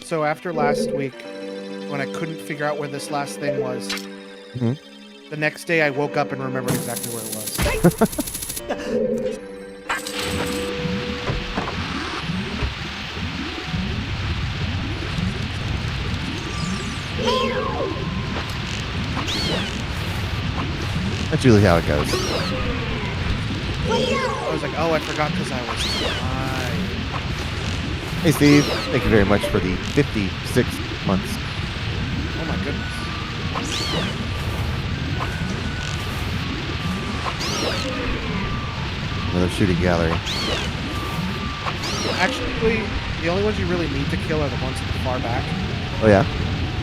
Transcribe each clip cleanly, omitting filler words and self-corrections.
So after last week, when I couldn't figure out where this last thing was, the next day I woke up and remembered exactly where it was. That's usually how it goes. I was like, oh, I forgot because I was high. Hey, Steve. Thank you very much for the 56 months. Oh, my goodness. Another shooting gallery. Actually, the only ones you really need to kill are the ones far back. Oh, yeah?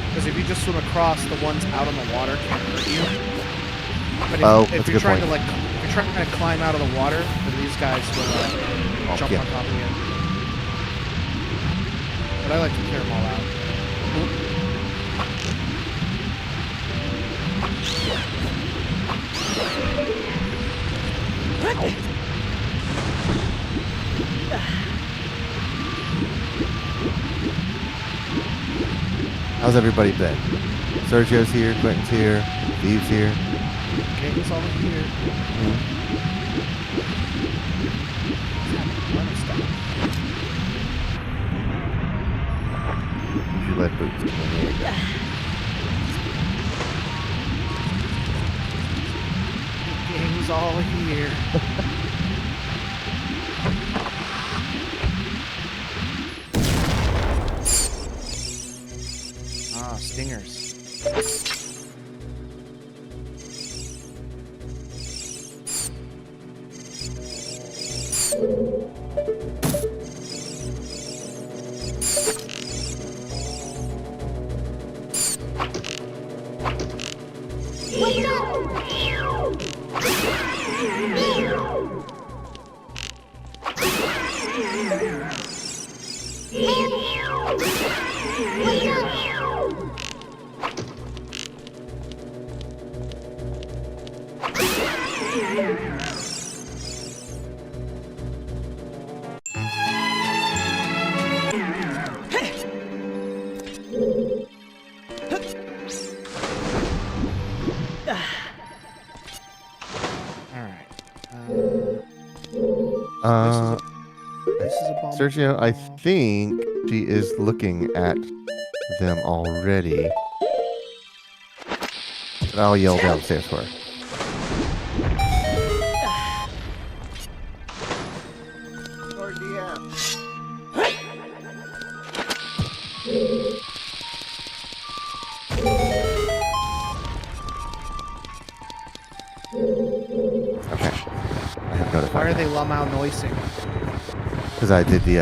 Because if you just swim across, the ones out on the water can't hurt you. But if you're trying to if you're trying to climb out of the water, then these guys will jump on top of you. But I like to clear them all out. How's everybody been? Sergio's here, Quentin's here, Steve's here. King's over here. You let boots. There you go. King's all here. Ah, stingers. Sergio, I think she is looking at them already. But I'll yell downstairs for her. Okay. I have notified. Why are they Lamau noising? Because I did the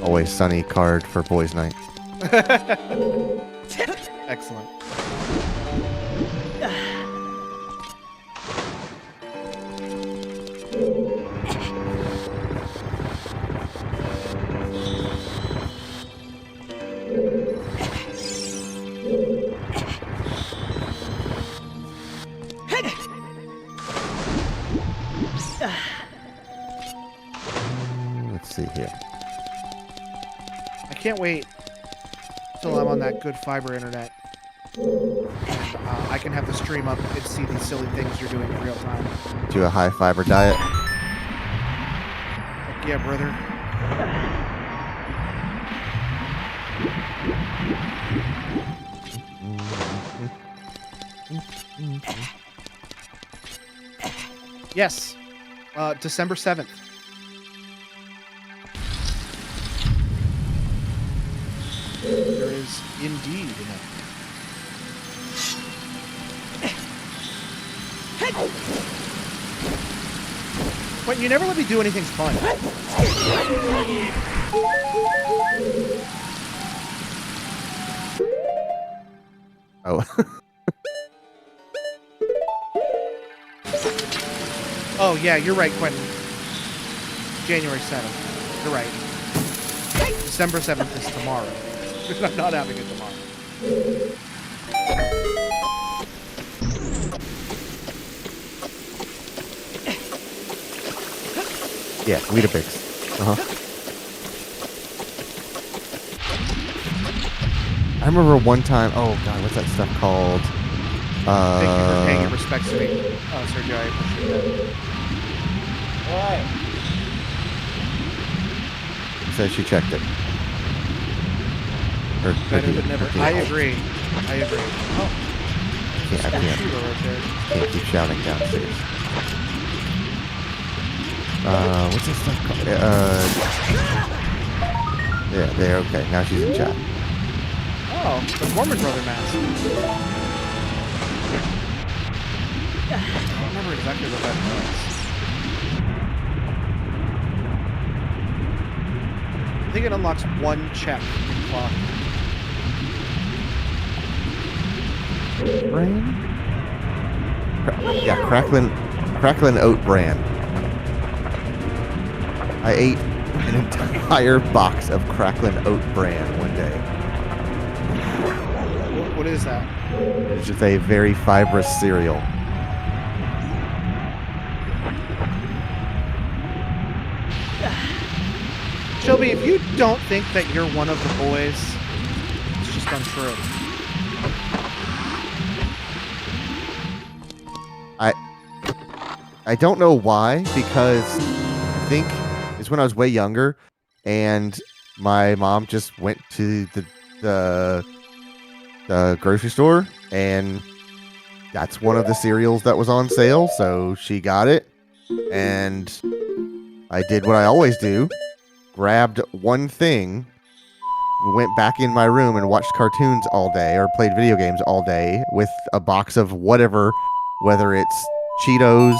Always Sunny card for Boys Night. Excellent. Let's see here. I can't wait till I'm on that good fiber internet. And, I can have the stream up and see these silly things you're doing in real time. Do a high fiber diet. Heck yeah, brother. Yes. December 7th. There is indeed an update. But you never let me do anything fun. Oh. Oh, yeah, you're right, Quentin. January 7th. You're right. December 7th is tomorrow. I'm not having it tomorrow. Yeah, Weetabix. I remember one time. Oh God, what's that stuff called? Thank you for paying your respects to me. Oh, Sergio, I appreciate that. Says she checked it. Better than never. I agree. Oh, I can't. shooter right there. Can't keep shouting downstairs. What's this stuff called? Yeah, there. Okay, now she's in chat. Oh, the Mormon brother mask. I don't remember exactly what that was. I think it unlocks one check in clock. Bran? Yeah, cracklin oat bran. I ate an entire box of cracklin oat bran one day. What is that? It's just a very fibrous cereal. Shelby, if you don't think that you're one of the boys, it's just untrue. I don't know why, because I think it's when I was way younger, and my mom just went to the grocery store, and that's one of the cereals that was on sale, so she got it, and I did what I always do, grabbed one thing, went back in my room and watched cartoons all day, or played video games all day, with a box of whatever, whether it's Cheetos,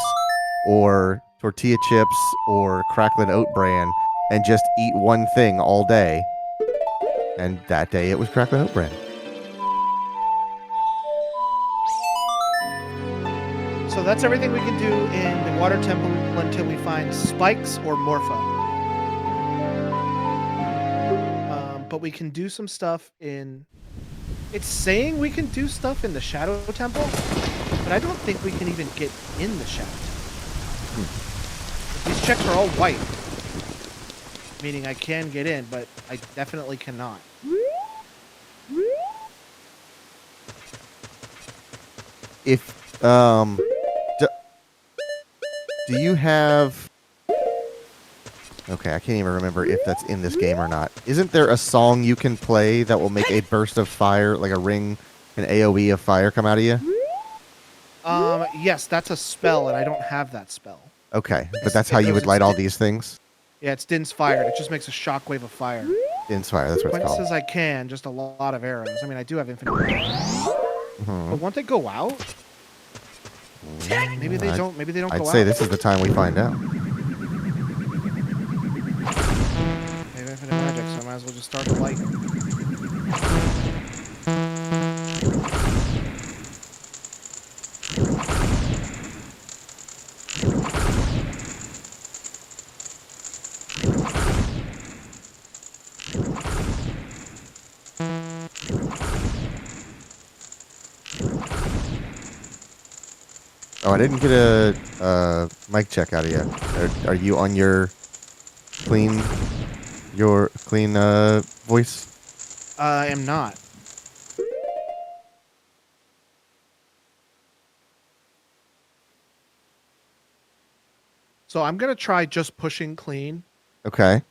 or tortilla chips, or cracklin oat bran, and just eat one thing all day. And that day it was cracklin oat bran. So that's everything we can do in the water temple until we find spikes or morpha. But we can do some stuff in... It's saying we can do stuff in the shadow temple, but I don't think we can even get in the shadow temple. These checks are all white, meaning I can get in, but I definitely cannot. If do you have? Okay, I can't even remember if that's in this game or not. Isn't there a song you can play that will make a burst of fire, like a ring, an AOE of fire come out of you? Yes, that's a spell, and I don't have that spell. Okay, but that's how you would light all these things? Yeah, it's Din's Fire. It just makes a shockwave of fire. Din's Fire, that's what it's called. Says I can, just a lot of arrows. I mean, I do have infinite arrows. But won't they go out? Maybe they don't. Maybe they don't go out. I'd say this is the time we find out. I have infinite magic, so I might as well just start the light. Oh, I didn't get a mic check out of you. Are you on your clean voice? I am not. So I'm gonna try just pushing clean. Okay.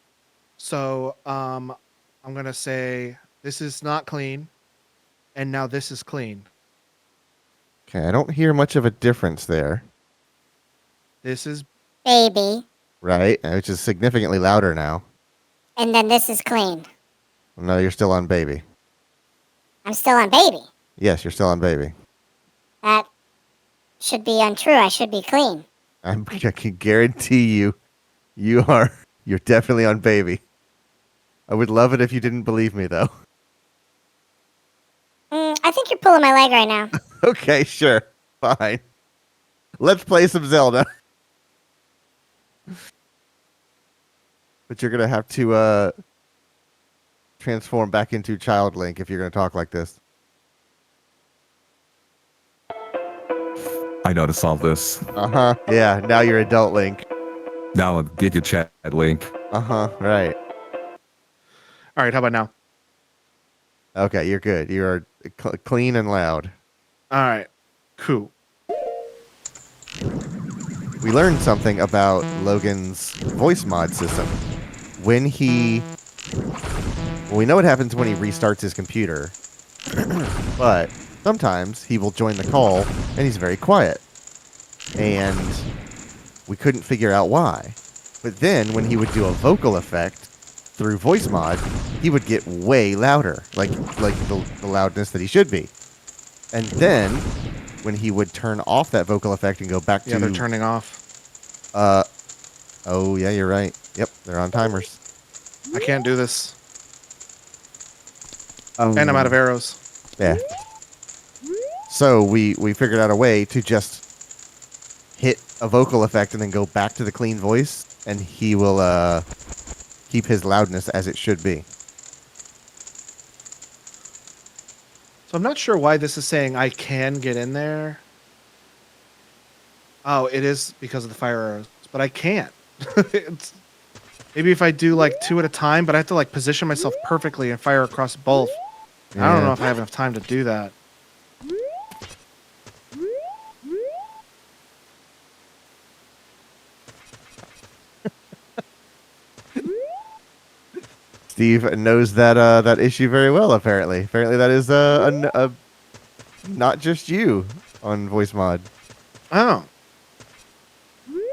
So I'm gonna say this is not clean, and now this is clean. Okay, I don't hear much of a difference there. This is baby. Right, which is significantly louder now. And then this is clean. No, you're still on baby. I'm still on baby. Yes, you're still on baby. That should be untrue. I should be clean. I can guarantee you're definitely on baby. I would love it if you didn't believe me, though. I think you're pulling my leg right now. Okay, sure. Fine. Let's play some Zelda. But you're going to have to transform back into Child Link if you're going to talk like this. I know how to solve this. Uh-huh. Yeah, now you're Adult Link. Now get your chat link. Uh-huh, right. all right. How about now? Okay, you're good. You are clean and loud. All right. Cool. We learned something about Logan's voice mod system. When he, well, we know what happens when he restarts his computer, but sometimes he will join the call and he's very quiet, and we couldn't figure out why. But then when he would do a vocal effect through voice mod, he would get way louder, like the loudness that he should be. And then when he would turn off that vocal effect and go back Yeah, to they're turning off. oh yeah, you're right. Yep, they're on timers. I can't do this. Oh. And I'm out of arrows. Yeah. So we figured out a way to just hit a vocal effect and then go back to the clean voice, and he will keep his loudness as it should be. So I'm not sure why this is saying I can get in there. Oh, it is because of the fire arrows, but I can't. Maybe if I do like 2 at a time, but I have to like position myself perfectly and fire across both. I don't know if I have enough time to do that. Steve knows that issue very well. Apparently, that is not just you on voice mod. Oh.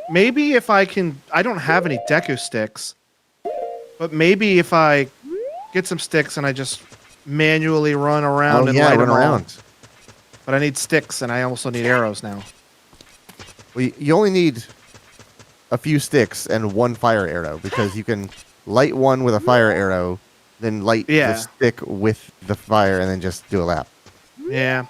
Maybe if I can... I don't have any Deku sticks. But maybe if I get some sticks and I just manually run around and light run them all. around. But I need sticks and I also need arrows now. Well, you only need a few sticks and 1 fire arrow, because you can light one with a fire arrow, then light the stick with the fire, and then just do a lap. Yeah.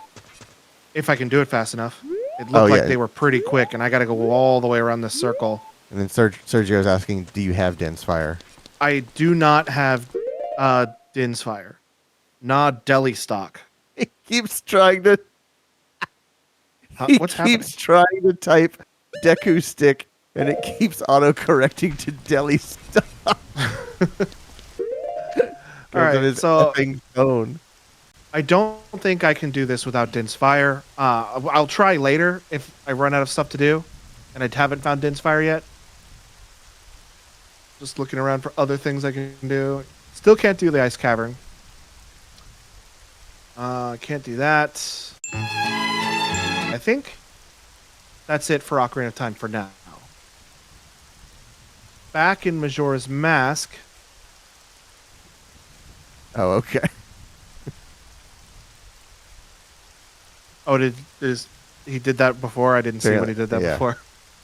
If I can do it fast enough. It looked like they were pretty quick, and I got to go all the way around this circle. And then Sergio's asking, do you have dense fire? I do not have Din's fire. Nah, deli stock. He keeps trying to... What's happening? He keeps trying to type Deku stick, and it keeps auto-correcting to deli stock. All right, so... phone. I don't think I can do this without Din's fire. I'll try later if I run out of stuff to do, and I haven't found Din's fire yet. Just looking around for other things I can do. Still can't do the ice cavern. Can't do that. I think that's it for Ocarina of Time for now. Back in Majora's Mask. Oh, okay. Oh, he did that before? I didn't see when he did that before.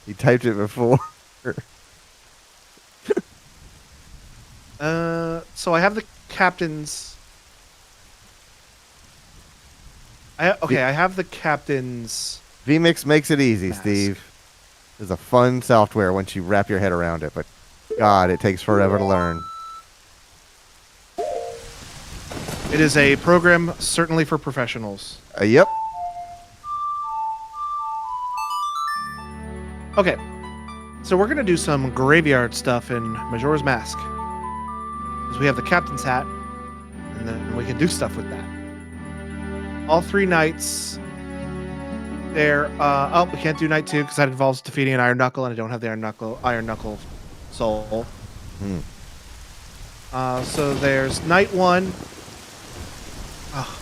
He typed it before. So I have the captain's... I have the captain's... vMix makes it easy, mask. Steve. It's a fun software once you wrap your head around it, but God, it takes forever to learn. It is a program certainly for professionals. Yep. Okay, so we're going to do some graveyard stuff in Majora's Mask. Because we have the captain's hat, and then we can do stuff with that. All 3 nights there. We can't do night 2 because that involves defeating an Iron Knuckle, and I don't have the Iron Knuckle soul. So there's night 1. Oh,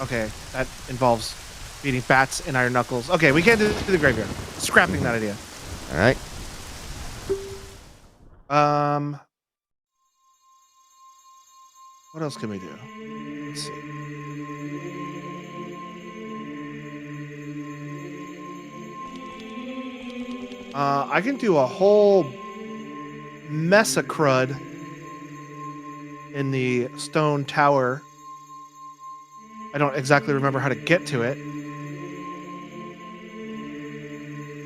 okay, that involves beating bats and Iron Knuckles. Okay, we can't do the graveyard. Scrapping that idea. All right. What else can we do? Let's see. I can do a whole mess of crud in the stone tower. I don't exactly remember how to get to it.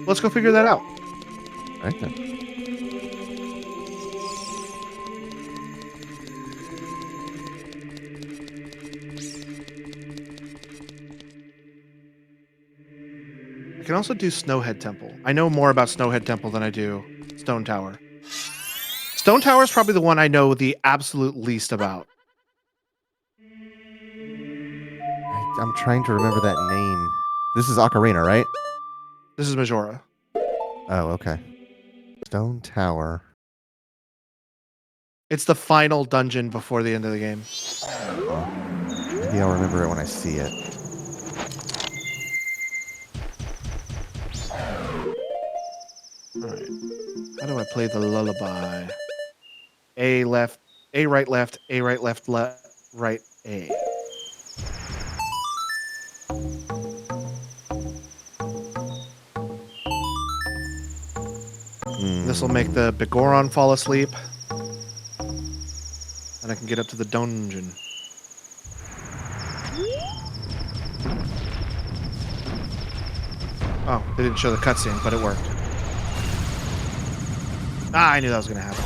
Let's go figure that out. All right then. I can also do Snowhead Temple. I know more about Snowhead Temple than I do Stone Tower. Stone Tower is probably the one I know the absolute least about. I'm trying to remember that name. This is Ocarina, right? This is Majora. Oh, okay. Stone Tower. It's the final dungeon before the end of the game. Maybe I'll remember it when I see it. All right. How do I play the lullaby? A left, A right left, A right left, right A. This will make the Bigoron fall asleep. And I can get up to the dungeon. Oh, they didn't show the cutscene, but it worked. Ah, I knew that was going to happen.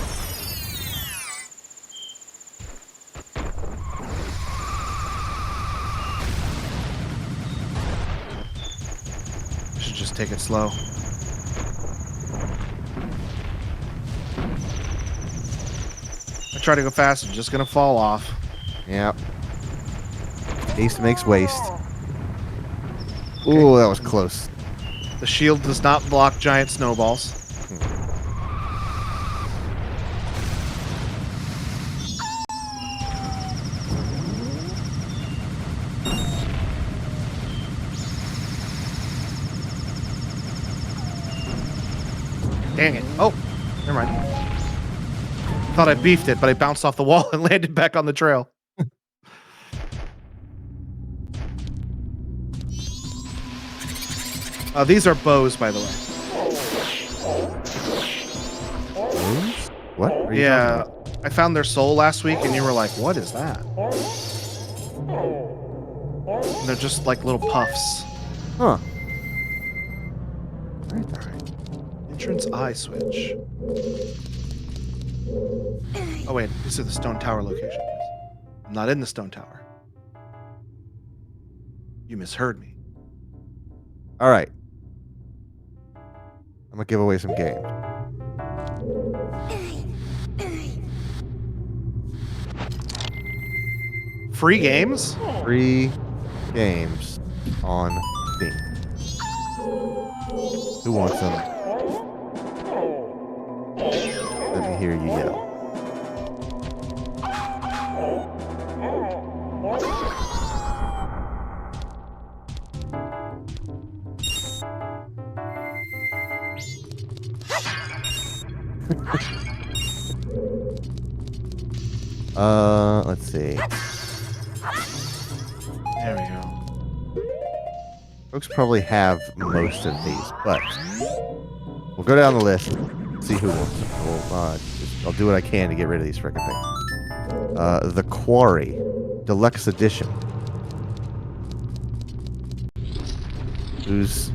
I should just take it slow. I try to go fast, I'm just going to fall off. Yep. Haste makes waste. Ooh, that was close. The shield does not block giant snowballs. Dang it. Oh, never mind. Thought I beefed it, but I bounced off the wall and landed back on the trail. These are bows, by the way. Bows? What? Are you Yeah, talking about? I found their soul last week, and you were like, what is that? And they're just like little puffs. Huh. Alright. Entrance eye switch. Oh, wait. These are the stone tower locations. I'm not in the stone tower. You misheard me. All right. I'm gonna give away some games. Free games? Free games on Steam. Who wants them? Let me hear you yell. Let's see. There we go. Folks probably have most of these, but we'll go down the list, see who wants them. I'll do what I can to get rid of these frickin' things. The Quarry Deluxe Edition. Who's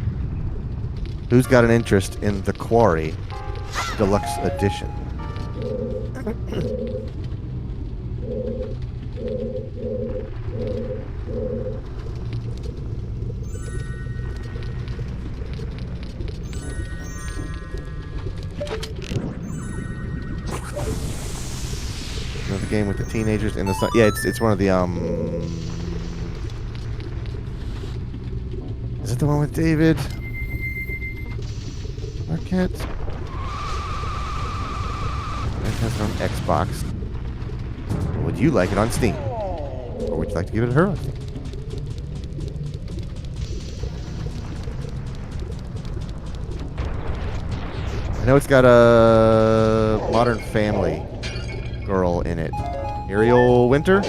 got an interest in The Quarry Deluxe Edition? Another game with the teenagers in the sun. Yeah, it's one of the Is it the one with David Arquette? It has it on Xbox. Would you like it on Steam? Or would you like to give it to her on Steam? I know it's got a Modern Family girl in it. Ariel Winter?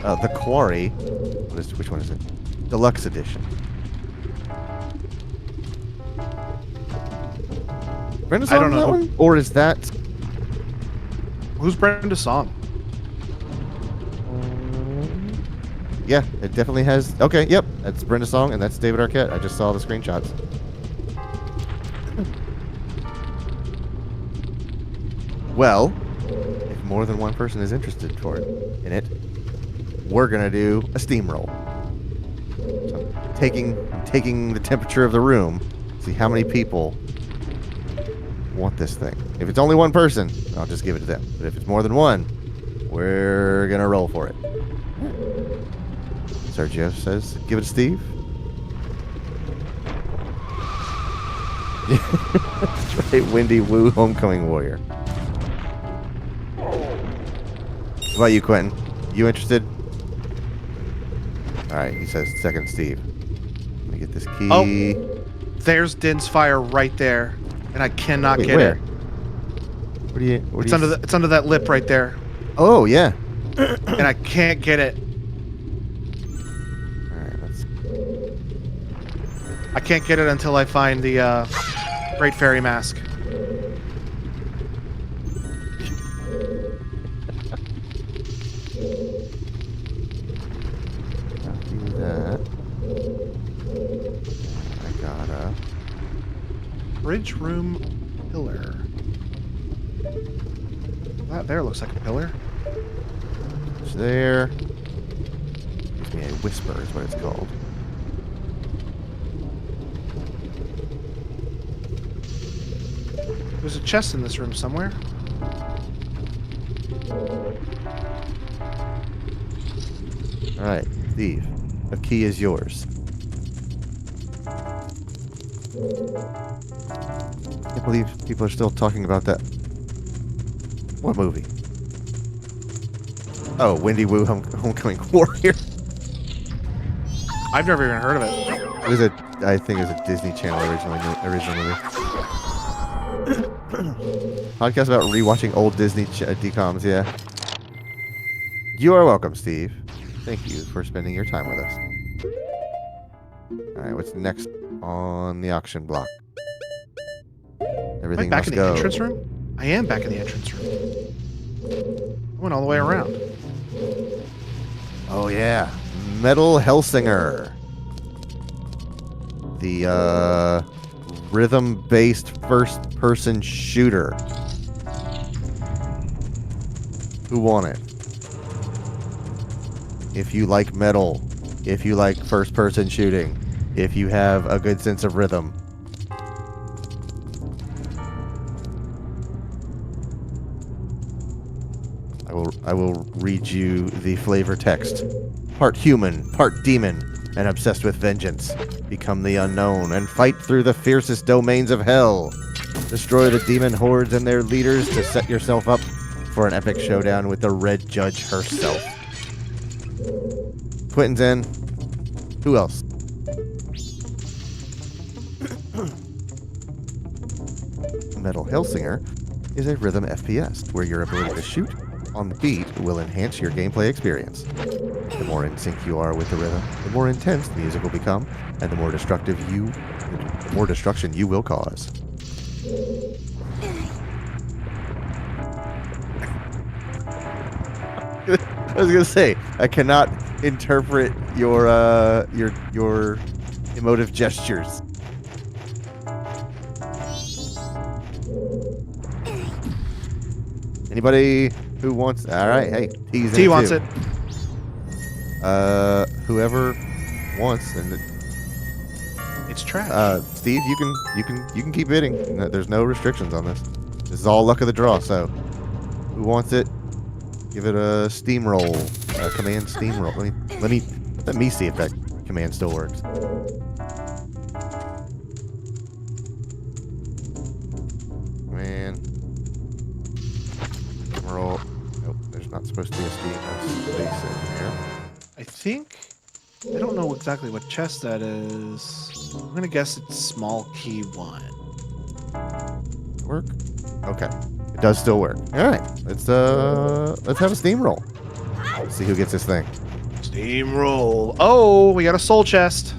The Quarry. Which one is it? Deluxe Edition. Brenda's I on don't know. that one? Or is that... Who's Brenda's song? Yeah, it definitely has... Okay, yep. That's Brenda's song, and that's David Arquette. I just saw the screenshots. Well, if more than one person is interested in it, we're gonna do a steamroll. So I'm taking the temperature of the room, see how many people want this thing. If it's only one person, I'll just give it to them. But if it's more than one, we're gonna roll for it. Sergio says, give it to Steve. That's right, Windy Woo, Homecoming Warrior. What about you, Quentin? You interested? All right, he says second Steve. Let me get this key. Oh. There's Din's fire right there, and I cannot Wait, get where? it. What do you? What It's do you? under it's under that lip right there, Oh yeah. and I can't get it. All right, let's. I can't get it until I find the Great Fairy Mask. Do that. I gotta. Bridge room pillar. That there looks like a pillar. It's there. Gives me a whisper is what it's called. There's a chest in this room somewhere. All right, Steve. The key is yours. I can't believe people are still talking about that. What movie? Oh, Windy Woo Homecoming Warrior. I've never even heard of it. It was I think it was a Disney Channel original movie. Podcast about rewatching old Disney DComs, yeah. You are welcome, Steve. Thank you for spending your time with us. Alright, what's next on the auction block? Am I Everything back must in the go. entrance room? I am back in the entrance room. I went all the way around. Oh yeah. Metal Hellsinger. The rhythm-based first-person shooter. Who won it? If you like metal, if you like first-person shooting, if you have a good sense of rhythm. I will read you the flavor text. Part human, part demon, and obsessed with vengeance. Become the unknown and fight through the fiercest domains of hell. Destroy the demon hordes and their leaders to set yourself up for an epic showdown with the Red Judge herself. Quentin's in. Who else? Metal Hellsinger is a rhythm FPS where your ability to shoot on the beat will enhance your gameplay experience. The more in sync you are with the rhythm, the more intense the music will become, and the more destruction you will cause. I was gonna say, I cannot interpret your emotive gestures. Anybody who wants? All right, hey, T's in T it wants too. it. Whoever wants, and It's trash. Steve, you can keep bidding. There's no restrictions on this. This is all luck of the draw. So, who wants it? Give it a steamroll, command steamroll. Let me see if that command still works. Command steamroll. Nope, there's not supposed to be a space in here. I think. I don't know exactly what chest that is. I'm gonna guess it's small key 1. Work? Okay. It does still work. Alright. Let's have a steamroll. Let's see who gets this thing. Steamroll. Oh, we got a soul chest.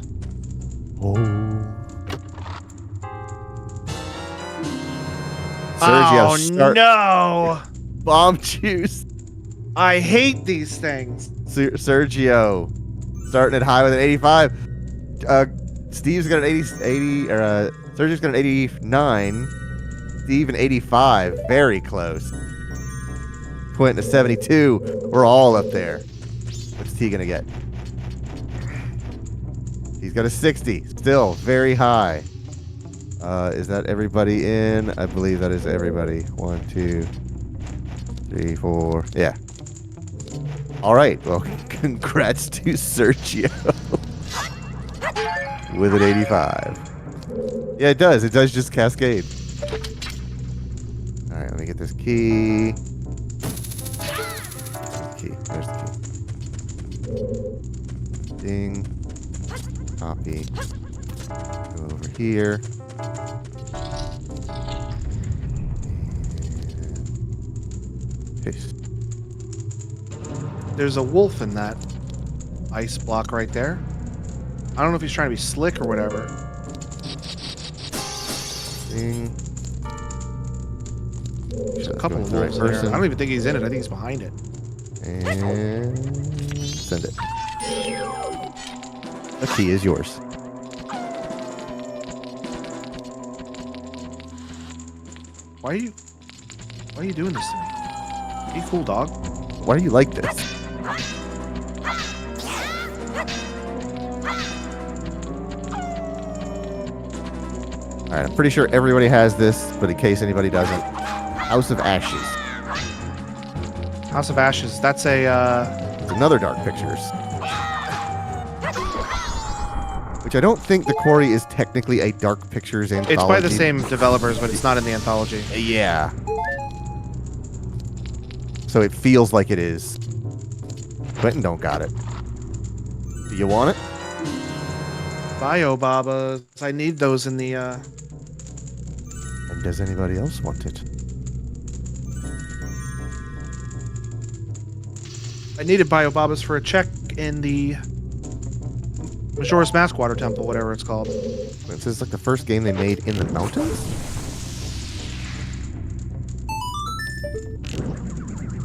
Oh. Sergio, start no! bomb juice. I hate these things. Sergio starting at high with an 85. Steve's got an 80 Sergio's got an 89. Steve an 85. Very close. Quentin a 72. We're all up there. What's T gonna get? He's got a 60. Still very high. Is that everybody in? I believe that is everybody. 1, 2, 3, 4. Yeah. All right. Well, congrats to Sergio with an 85. Yeah, it does. It does just cascade. All right, let me get this key. There's the key. Ding. Copy. Go over here. And paste. There's a wolf in that ice block right there. I don't know if he's trying to be slick or whatever. Ding. There's a couple of wolves in there. I don't even think he's in it. I think he's behind it. And send it. The key is yours. Why are you doing this to me? Be cool, dog. Why are you like this? Alright, I'm pretty sure everybody has this, but in case anybody doesn't. House of Ashes. House of Ashes. That's a It's another Dark Pictures. Which I don't think The Quarry is technically a Dark Pictures anthology. it's by the same developers, but it's not in the anthology. Yeah. So it feels like it is. Quentin don't got it. Do you want it? Bio Babas. I need those in the And does anybody else want it? I needed Bio Babas for a check in the Majora's Mask Water Temple, whatever it's called. This is like the first game they made in the mountains?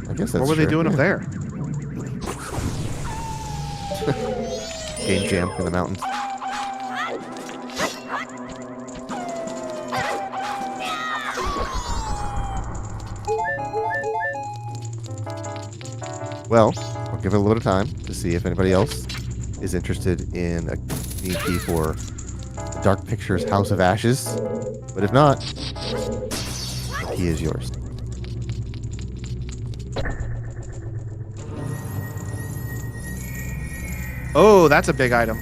I guess that's What were they true, doing up yeah. there? Game jam in the mountains. Well, I'll give it a little time to see if anybody else is interested in a key for the Dark Pictures House of Ashes. But if not, the key is yours. Oh, that's a big item.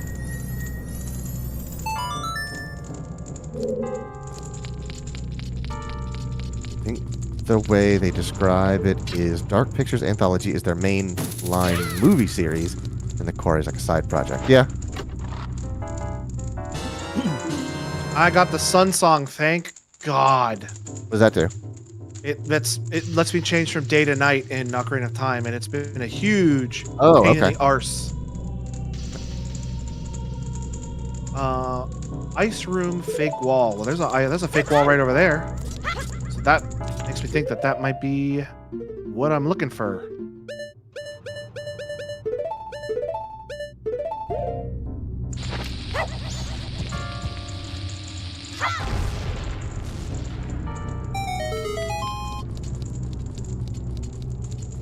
I think the way they describe it is Dark Pictures Anthology is their main line movie series, and the core is like a side project. Yeah. I got the Sun Song, thank God. What does that do? It lets me change from day to night in Ocarina of Time, and it's been a huge Oh, pain in okay. the arse. Ice room, fake wall. Well, there's a fake wall right over there. So that makes me think that that might be what I'm looking for.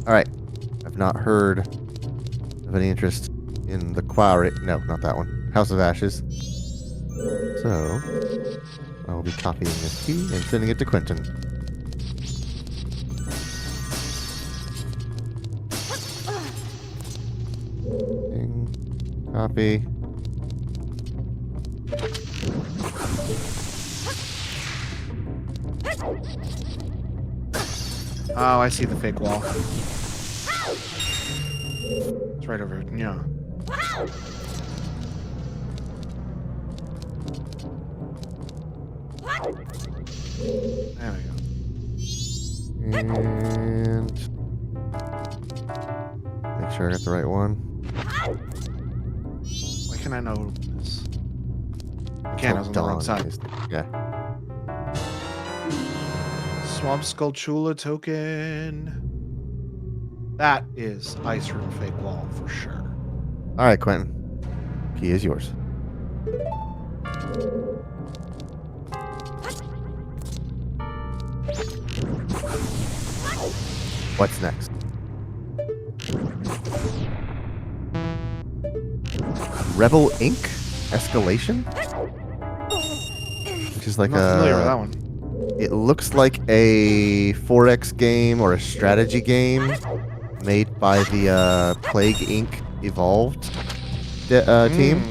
All right. I've not heard of any interest in the Quarry. No, not that one. House of Ashes. So, I will be copying this key and sending it to Quentin. Ding. Copy. Oh, I see the fake wall. It's right over here. Yeah. There we go. And make sure I got the right one. Why can I know this? Again, I was on the wrong side. Yeah. Swamp Skull Chula token. That is Ice Room Fake Wall for sure. All right, Quentin. Key is yours. What's next? Rebel Inc. Escalation? Which is like I'm not familiar with that one. It looks like a 4X game or a strategy game made by the Plague Inc. Evolved team.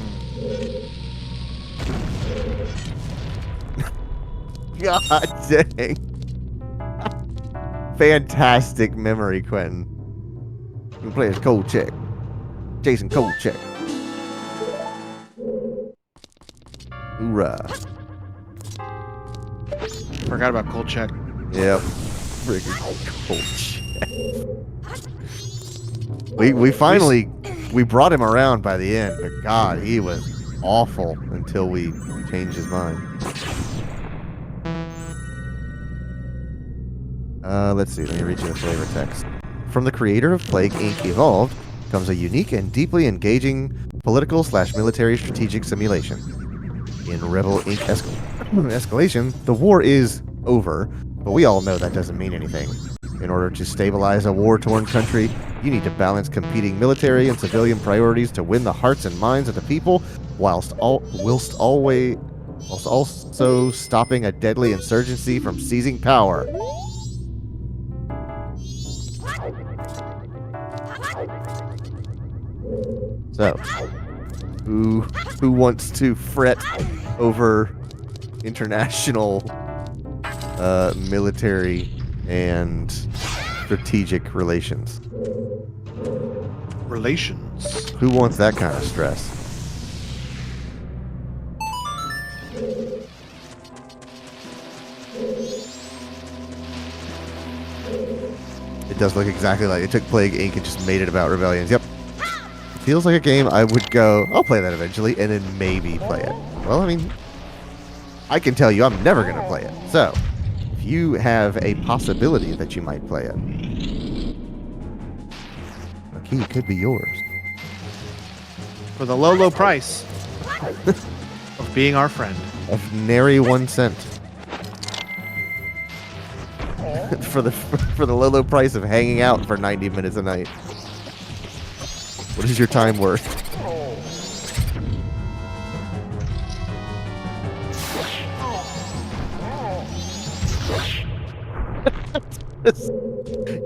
God dang. Fantastic memory, Quentin. You play as Cold Check. Jason Cold Check. Hoorah. Forgot about cold check. Yep. Friggin' Cold Check. We finally we brought him around by the end, but God, he was awful until we changed his mind. Let's see. Let me read you the flavor text. From the creator of Plague Inc. Evolved comes a unique and deeply engaging political/military strategic simulation. In Rebel Inc. Escalation, the war is over, but we all know that doesn't mean anything. In order to stabilize a war-torn country, you need to balance competing military and civilian priorities to win the hearts and minds of the people, whilst also stopping a deadly insurgency from seizing power. So, who wants to fret over international military and strategic relations? Relations. Who wants that kind of stress? It does look exactly like it took Plague Inc. and just made it about rebellions. Yep. Feels like a game I would go, I'll play that eventually, and then maybe play it. Well, I mean, I can tell you I'm never going to play it. So, if you have a possibility that you might play it, the key could be yours. For the low, low price of being our friend. Of nary 1 cent. for the low, low price of hanging out for 90 minutes a night. What is your time worth?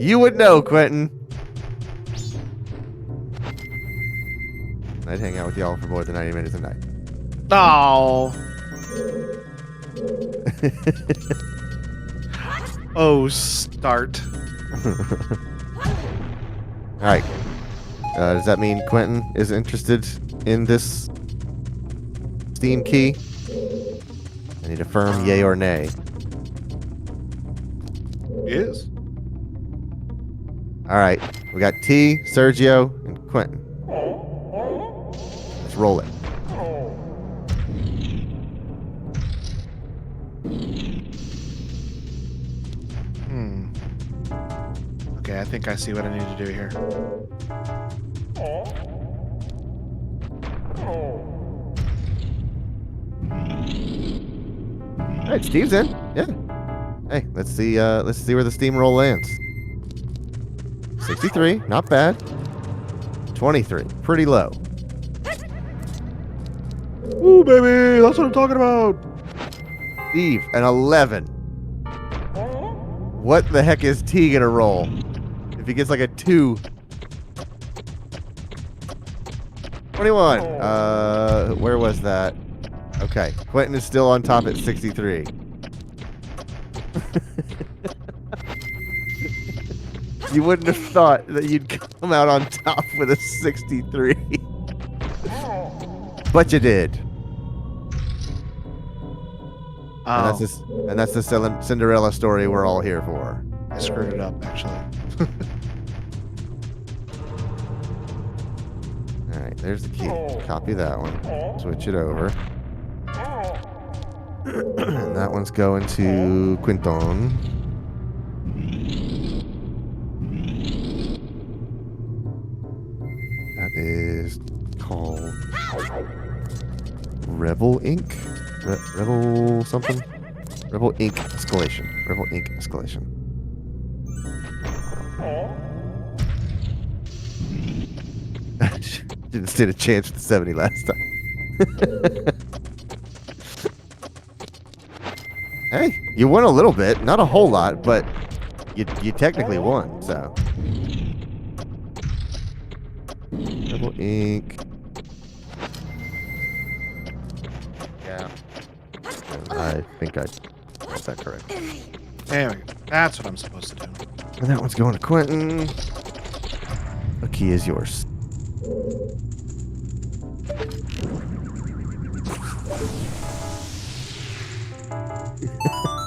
You would know, Quentin. I'd hang out with y'all for more than 90 minutes a night. Oh. Oh, start. All right. Does that mean Quentin is interested in this Steam key? I need a firm yay or nay. Is. All right. We got T, Sergio, and Quentin. Let's roll it. Okay, I think I see what I need to do here. All right, Steve's in. Yeah. Hey, let's see where the steamroll lands. 63, not bad. 23, pretty low. Ooh, baby, that's what I'm talking about. Steve, an 11. What the heck is T gonna roll? If he gets like a 2. 21. Where was that? Okay, Quentin is still on top at 63. You wouldn't have thought that you'd come out on top with a 63. But you did. Oh, And that's the Cinderella story we're all here for. I screwed it up, actually. All right, there's the key. Copy that one. Switch it over. And that one's going to Quinton. That is called Rebel Inc. Rebel something? Rebel Inc. Escalation. Rebel Inc. Escalation. Didn't stand a chance with the 70 last time. Hey, you won a little bit. Not a whole lot, but you technically won, so. Double ink. Yeah. I think I got that correct. There we go. That's what I'm supposed to do. And that one's going to Quentin. The key is yours.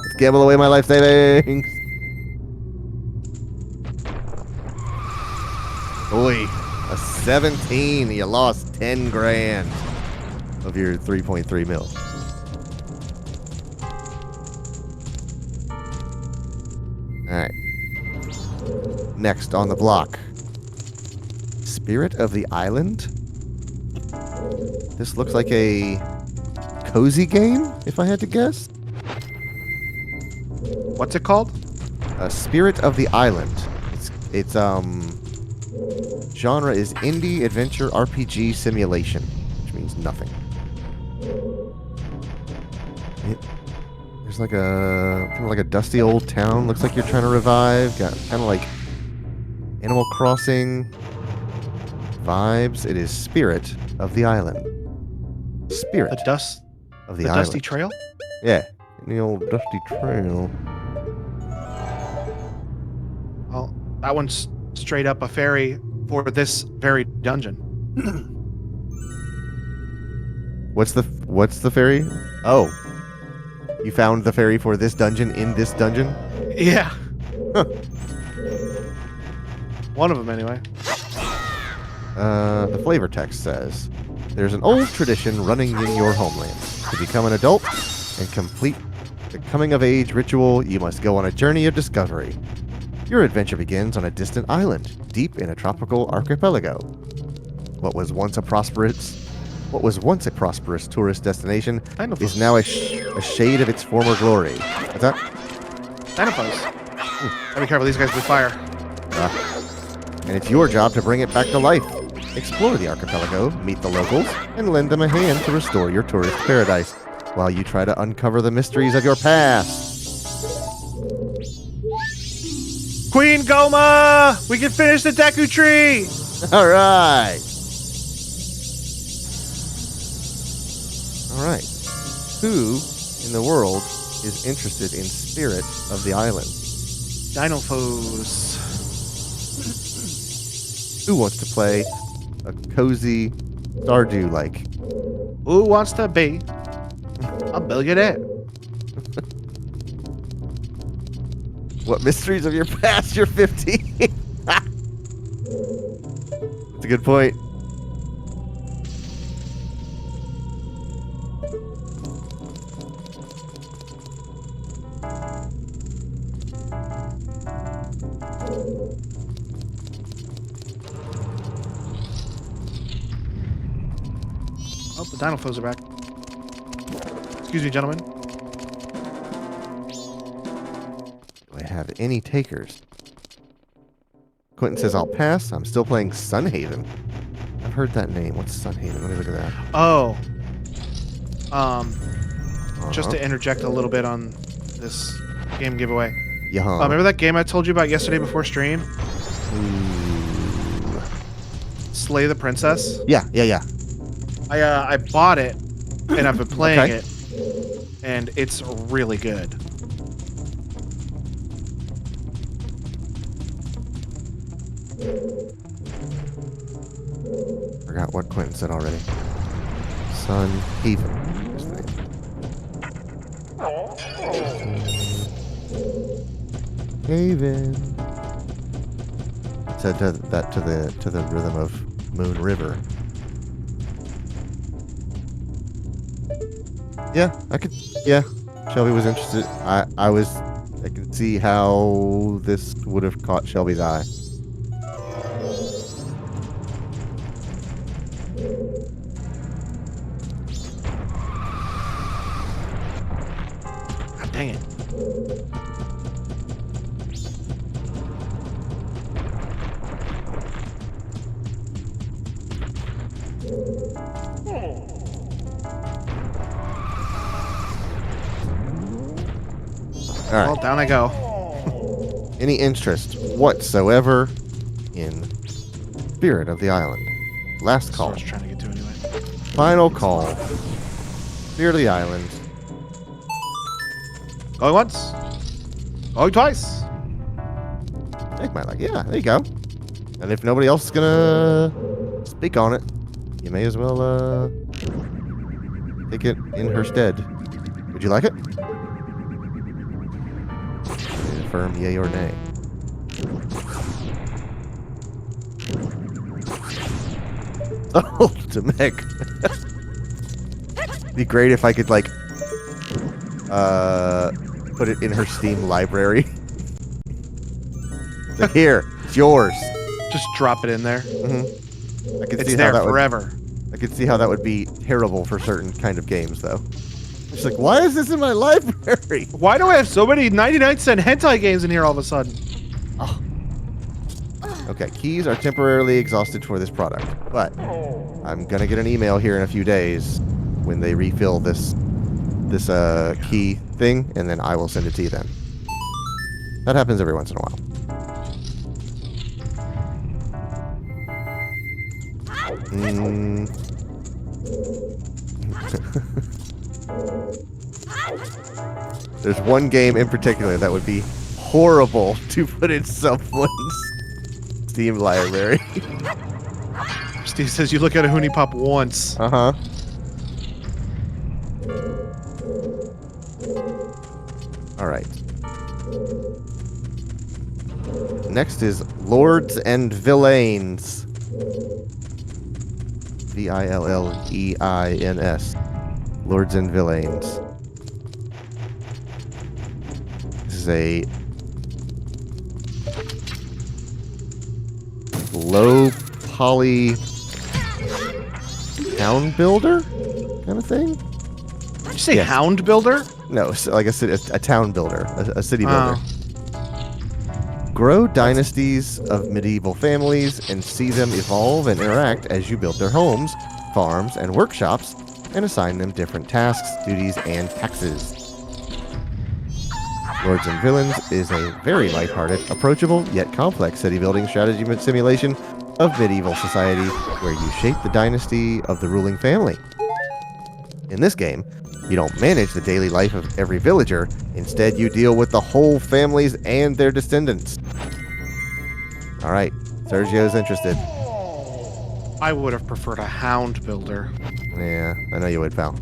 Let's gamble away my life savings. Boy, a 17. You lost 10 grand of your 3.3 mil. All right. Next on the block. Spirit of the Island. This looks like a cozy game, if I had to guess. What's it called? Spirit of the Island. It's genre is indie adventure RPG simulation, which means nothing. There's like a kind of like a dusty old town. Looks like you're trying to revive. Got kind of like Animal Crossing vibes. It is Spirit of the Island. Spirit The dust. of the The Island. Dusty Trail. Yeah, the old dusty trail. Well, that one's straight up a ferry for this very dungeon. What's the ferry? Oh, you found the ferry for this dungeon in this dungeon? Yeah. Huh. One of them, anyway. The flavor text says, there's an old tradition running in your homeland. To become an adult and complete the coming-of-age ritual, you must go on a journey of discovery. Your adventure begins on a distant island, deep in a tropical archipelago. What was once a prosperous tourist destination is now a shade of its former glory. What's that? Dinophos. Gotta be careful, these guys with fire. And it's your job to bring it back to life. Explore the archipelago, meet the locals, and lend them a hand to restore your tourist paradise while you try to uncover the mysteries of your past. Queen Goma! We can finish the Deku Tree! All right. All right. Who in the world is interested in Spirit of the Island? Dinophos. Who wants to play a cozy Stardew-like? Who wants to be a billionaire? What mysteries of your past you're 15? That's a good point. Oh, the Dinophos are back. Excuse me, gentlemen. Do I have any takers? Quentin says I'll pass. I'm still playing Sunhaven. I've heard that name. What's Sunhaven? Let me look at that. Oh. Just to interject a little bit on this game giveaway. Yeah. Remember that game I told you about yesterday before stream? Ooh. Slay the Princess? Yeah. I bought it, and I've been playing Okay. it, and it's really good. Forgot what Quentin said already. Sunhaven. What's the name? Haven. Said that to the rhythm of Moon River. Yeah, Shelby was interested. I could see how this would have caught Shelby's eye. God dang it. All right. Well, down I go. Any interest whatsoever in Spirit of the Island? Last That's call. what I was trying to get to anyway. Final call. Clear the island. Going once. Going twice. Take my luck. Yeah, there you go. And if nobody else is gonna speak on it, you may as well take it in her stead. Would you like it? Affirm yay or nay. Oh, Demek. Be great if I could like put it in her Steam library. Like, here, it's yours. Just drop it in there. I could It's see there how that forever. I could see how that would be terrible for certain kind of games, though. It's like, why is this in my library? Why do I have so many 99-cent hentai games in here all of a sudden? Okay, keys are temporarily exhausted for this product, but I'm gonna get an email here in a few days when they refill this key thing, and then I will send it to you then. That happens every once in a while. There's one game in particular that would be horrible to put in someone's Steam library. Steve says you look at a Hoonie Pop once. Uh-huh. All right. Next is Lords and Villains. Villeins. Lords and Villains. This is a low poly town builder kind of thing. Did you say Yes. Hound Builder? No, so like a town builder, a city builder. Oh. Grow dynasties of medieval families and see them evolve and interact as you build their homes, farms, and workshops, and assign them different tasks, duties, and taxes. Lords and Villains is a very lighthearted, approachable, yet complex city-building strategy simulation of medieval society where you shape the dynasty of the ruling family. In this game, you don't manage the daily life of every villager. Instead, you deal with the whole families and their descendants. All right, Sergio's interested. I would have preferred a Hound Builder. Yeah, I know you would, pal.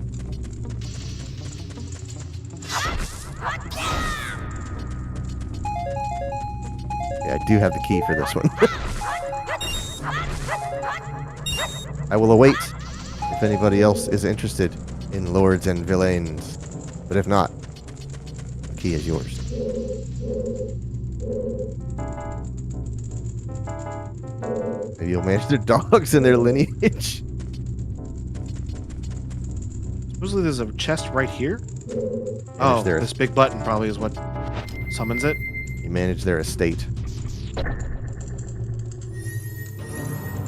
Yeah, I do have the key for this one. I will await if anybody else is interested in Lords and Villains. But if not, the key is yours. Maybe you'll manage their dogs and their lineage. Supposedly there's a chest right here. Manage Oh, their- this big button probably is what summons it. You manage their estate.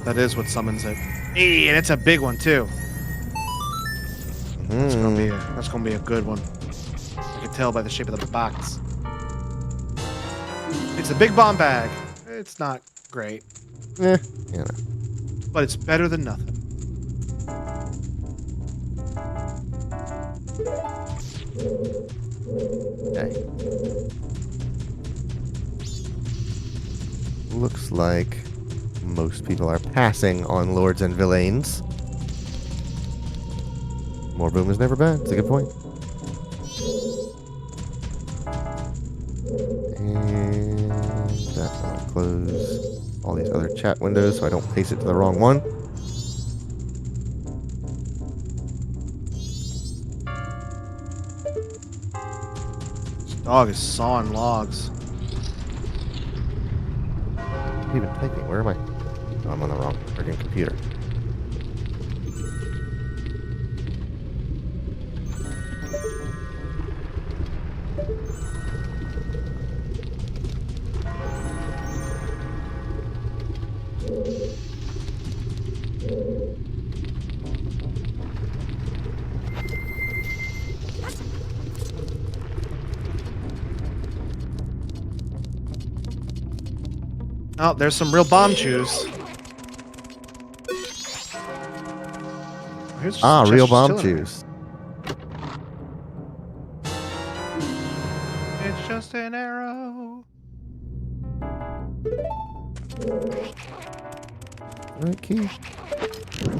That is what summons it. Hey, and it's a big one too. That's gonna be a good one. I can tell by the shape of the box. It's a big bomb bag. It's not great, You know. but it's better than nothing. Okay. Looks like most people are passing on Lords and Villains. More boom is never bad. It's a good point. And that one, close all these other chat windows so I don't paste it to the wrong one. This dog is sawing logs. I'm even typing. Where am I? Oh, I'm on the wrong freaking computer. Oh, there's some real bomb chews. Here's just Ah, a chest real just bomb chilling there. juice. It's just an arrow. Right key.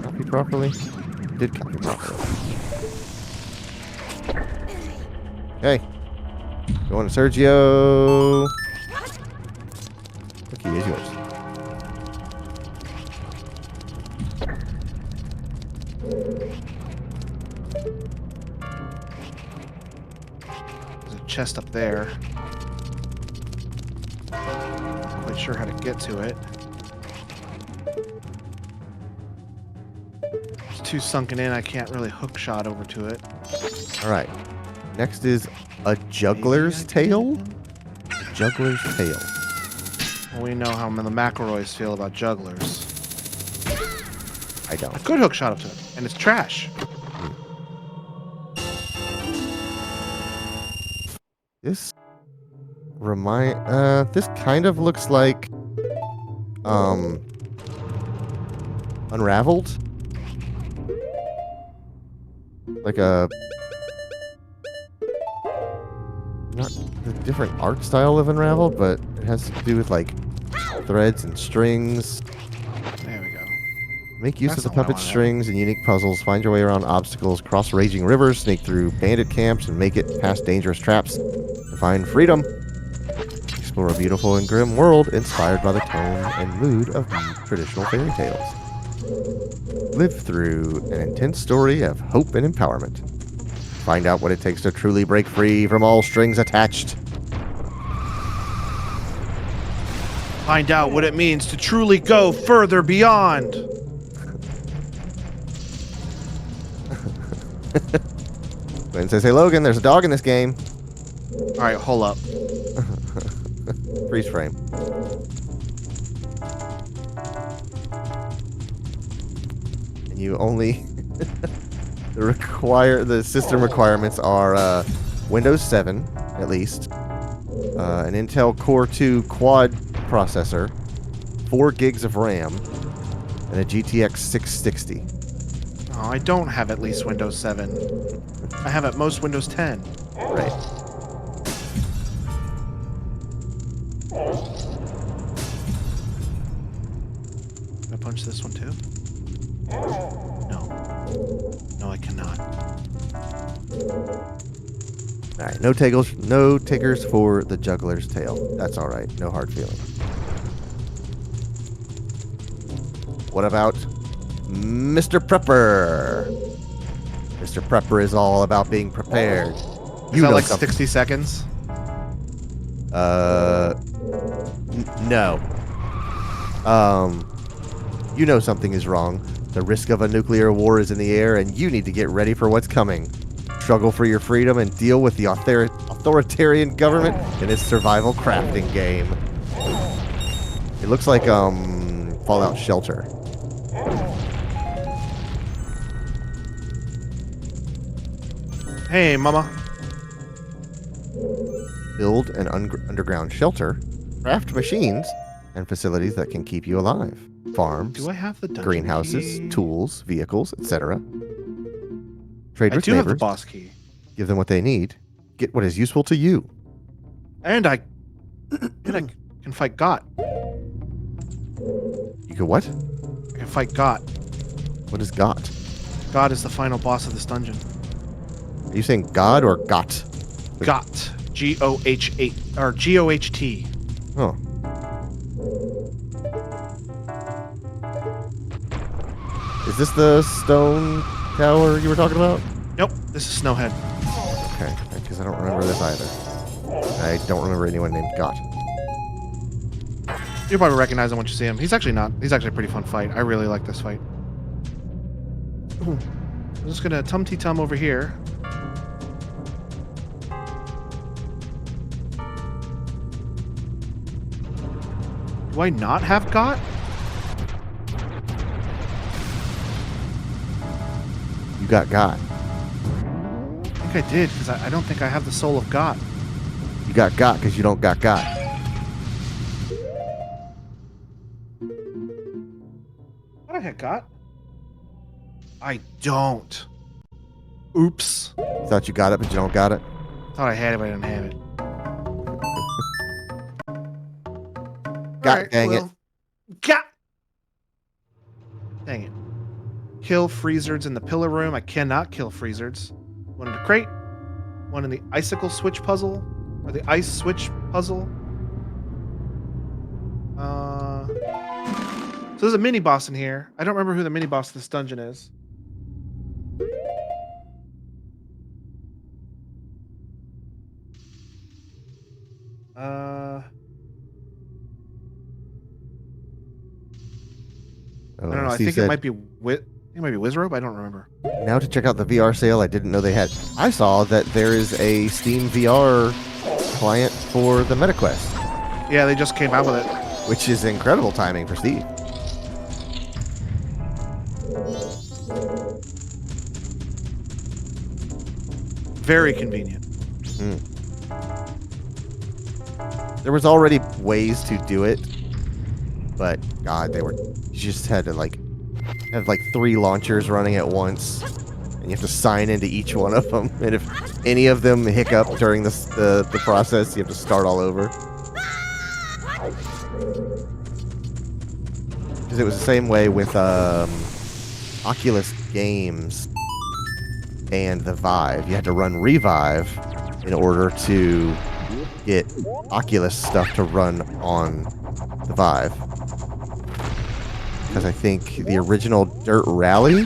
Copy properly. Did copy properly. Okay. Going to Sergio. The key is yours. There's a chest up there. Not quite sure how to get to it. It's too sunken in. I can't really hook shot over to it. All right. Next is a juggler's tail. A juggler's tail. Well, we know how the McElroys feel about jugglers. I don't. I could hook shot up to it, and it's trash. This this kind of looks like Unraveled. Like a not the different art style of Unraveled, but it has to do with like threads and strings. There we go. Make use That's of the not what I puppet wanted. strings and unique puzzles. Find your way around obstacles, cross raging rivers, sneak through bandit camps, and make it past dangerous traps to find freedom. Explore a beautiful and grim world inspired by the tone and mood of traditional fairy tales. Live through an intense story of hope and empowerment. Find out what it takes to truly break free from all strings attached. Find out what it means to truly go further beyond. Go ahead and say, Logan, there's a dog in this game. All right, hold up. Freeze frame. And you only the system requirements are Windows 7 at least, an Intel Core 2 quad processor, 4 gigs of RAM, and a GTX 660. Oh, I don't have at least Windows 7. I have at most Windows 10. Right. Can I punch this one too? No. No, I cannot. All right, no takers for the juggler's tail. That's all right. No hard feeling. What about Mr. Prepper? Mr. Prepper is all about being prepared. Is that like something. 60 seconds? No. You know something is wrong. The risk of a nuclear war is in the air, and you need to get ready for what's coming. Struggle for your freedom and deal with the authoritarian government in this survival crafting game. It looks like Fallout Shelter. Hey, mama. Build an underground shelter, craft machines, and facilities that can keep you alive. Farms, Do I have the dungeon greenhouses, key? tools, vehicles, etc. Trade I with do have the neighbors. boss key. Give them what they need. Get what is useful to you. And I can fight God. You can what? I can fight God. What is got? God is the final boss of this dungeon. Are you saying God or got? Got. G-O-H-8 or G-O-H-T. Oh. Is this the stone tower you were talking about? Nope, this is Snowhead. Okay, because I don't remember this either. I don't remember anyone named Got. You'll probably recognize him once you see him. He's actually a pretty fun fight. I really like this fight. Ooh. I'm just gonna tum-tee-tum over here. Do I not have Got? You got I think I did, because I don't think I have the soul of Got. You got because you don't got. What I had Got? I don't. Oops. Thought you got it, but you don't got it. Thought I had it, but I didn't have it. God dang it. Got. Dang it. Kill freezards in the pillar room. I cannot kill freezards. One in the crate. One in the icicle switch puzzle. Or the ice switch puzzle. So there's a mini boss in here. I don't remember who the mini boss of this dungeon is. I don't know. I think it might be Wizrobe. I don't remember. Now to check out the VR sale, I didn't know they had. I saw that there is a Steam VR client for the MetaQuest, Yeah, they just came out with it. which is incredible timing for Steve. Very convenient. There was already ways to do it, but God, you just had to have 3 launchers running at once, and you have to sign into each one of them. And if any of them hiccup during the process, you have to start all over. Because it was the same way with Oculus Games and the Vive. You had to run Revive in order to get Oculus stuff to run on the Vive. Because I think the original Dirt Rally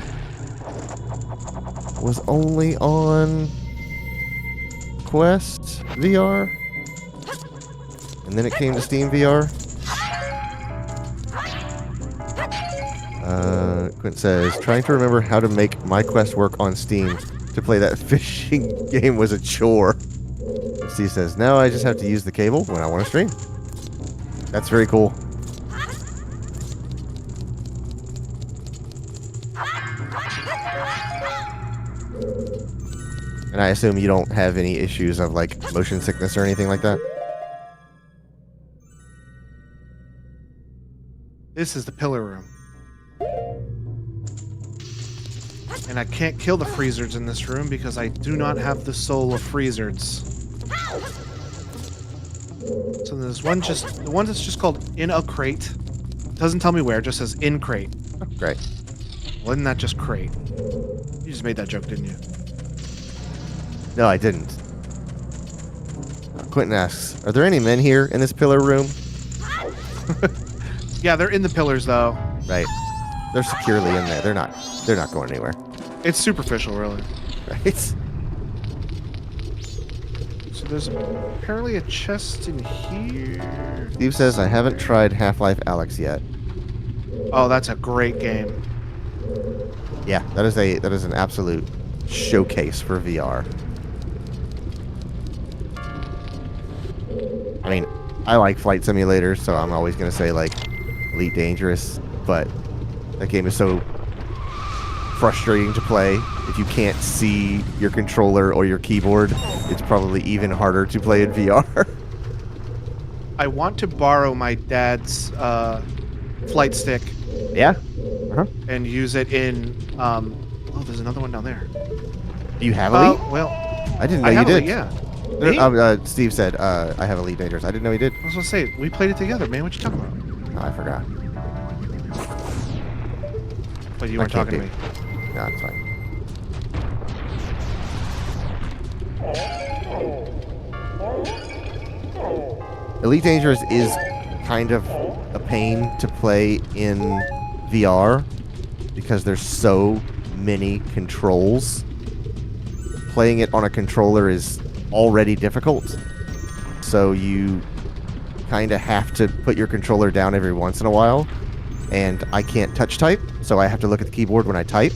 was only on Quest VR, and then it came to Steam VR. Quint says, trying to remember how to make my Quest work on Steam to play that fishing game was a chore. Steve says, no, I just have to use the cable when I want to stream. That's very cool. And I assume you don't have any issues of motion sickness or anything like that? This is the pillar room. And I can't kill the freezards in this room because I do not have the soul of freezards. So there's one the one that's just called in a crate. Doesn't tell me where, just says in crate. Oh, great. Well, isn't that just crate? You just made that joke, didn't you? No, I didn't. Quentin asks, are there any men here in this pillar room? Yeah, they're in the pillars though. Right. They're securely in there. They're not going anywhere. It's superficial, really. Right? So there's apparently a chest in here. Steve says, I haven't tried Half-Life Alyx yet. Oh, that's a great game. Yeah, that is an absolute showcase for VR. I mean, I like flight simulators, so I'm always going to say Elite Dangerous, but that game is so frustrating to play. If you can't see your controller or your keyboard, it's probably even harder to play in VR. I want to borrow my dad's flight stick Yeah? and use it in. Oh, there's another one down there. Do you have Elite? Well, I didn't know I you have did. it, yeah. No, Me? Steve said, I have Elite Dangerous. I didn't know he did. I was gonna say we played it together, man. What you talking about? Oh, I forgot. But you I weren't can't talking to me. No, it's fine. Elite Dangerous is kind of a pain to play in VR because there's so many controls. Playing it on a controller is already difficult, so you kind of have to put your controller down every once in a while, and I can't touch type, so I have to look at the keyboard when I type.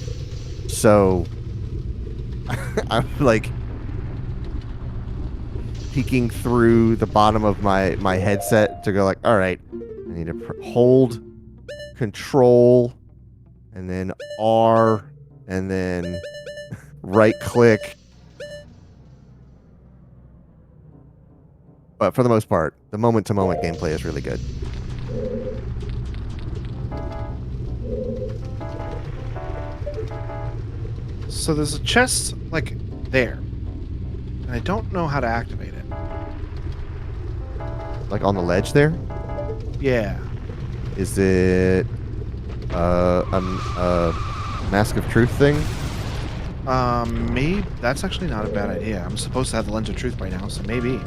So I'm peeking through the bottom of my headset to go all right, I need to hold control and then R and then right click. But for the most part, the moment-to-moment gameplay is really good. So there's a chest like there, and I don't know how to activate it. Like on the ledge there? Yeah. Is it a Mask of Truth thing? Maybe that's actually not a bad idea. I'm supposed to have the Lens of Truth by now, so maybe.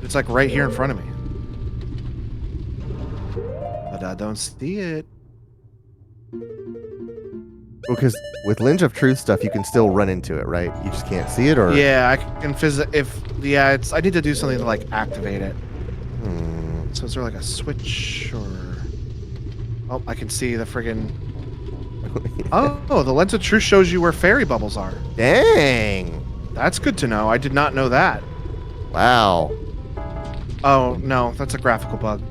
It's like right here in front of me. But I don't see it. Because with Lens of Truth stuff, you can still run into it, right? You just can't see it, or Yeah, I can it's I need to do something to like activate it. So is there like a switch or? Oh, I can see the friggin'. Oh, the Lens of Truth shows you where fairy bubbles are. Dang! That's good to know. I did not know that. Wow. Oh no, that's a graphical bug.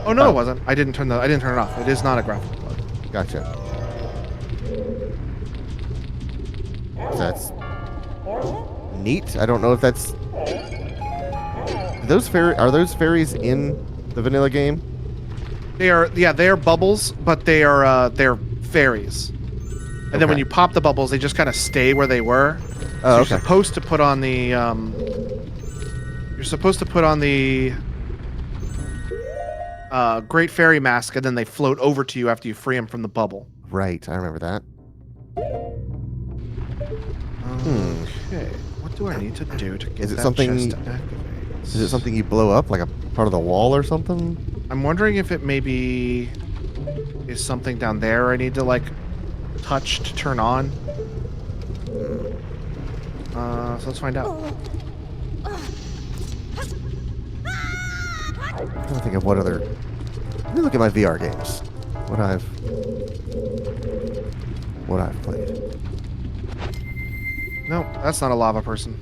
Oh no, it wasn't. I didn't turn it off. It is not a graphical bug. Gotcha. That's neat. I don't know if that's are those fairies in the vanilla game? They are bubbles, but they're fairies. And then when Okay. you pop the bubbles, they just kind of stay where they were. Oh, You're okay. supposed to put on the Great Fairy Mask, and then they float over to you after you free them from the bubble. Right, I remember that. Okay, what do I need to do to get Is it that something- chest to activate? Is it something you blow up, like a part of the wall or something? I'm wondering if it maybe is something down there I need to like touch to turn on. So let's find out. I'm trying to think of what other. Let me look at my VR games. What I've played. No, that's not a lava person.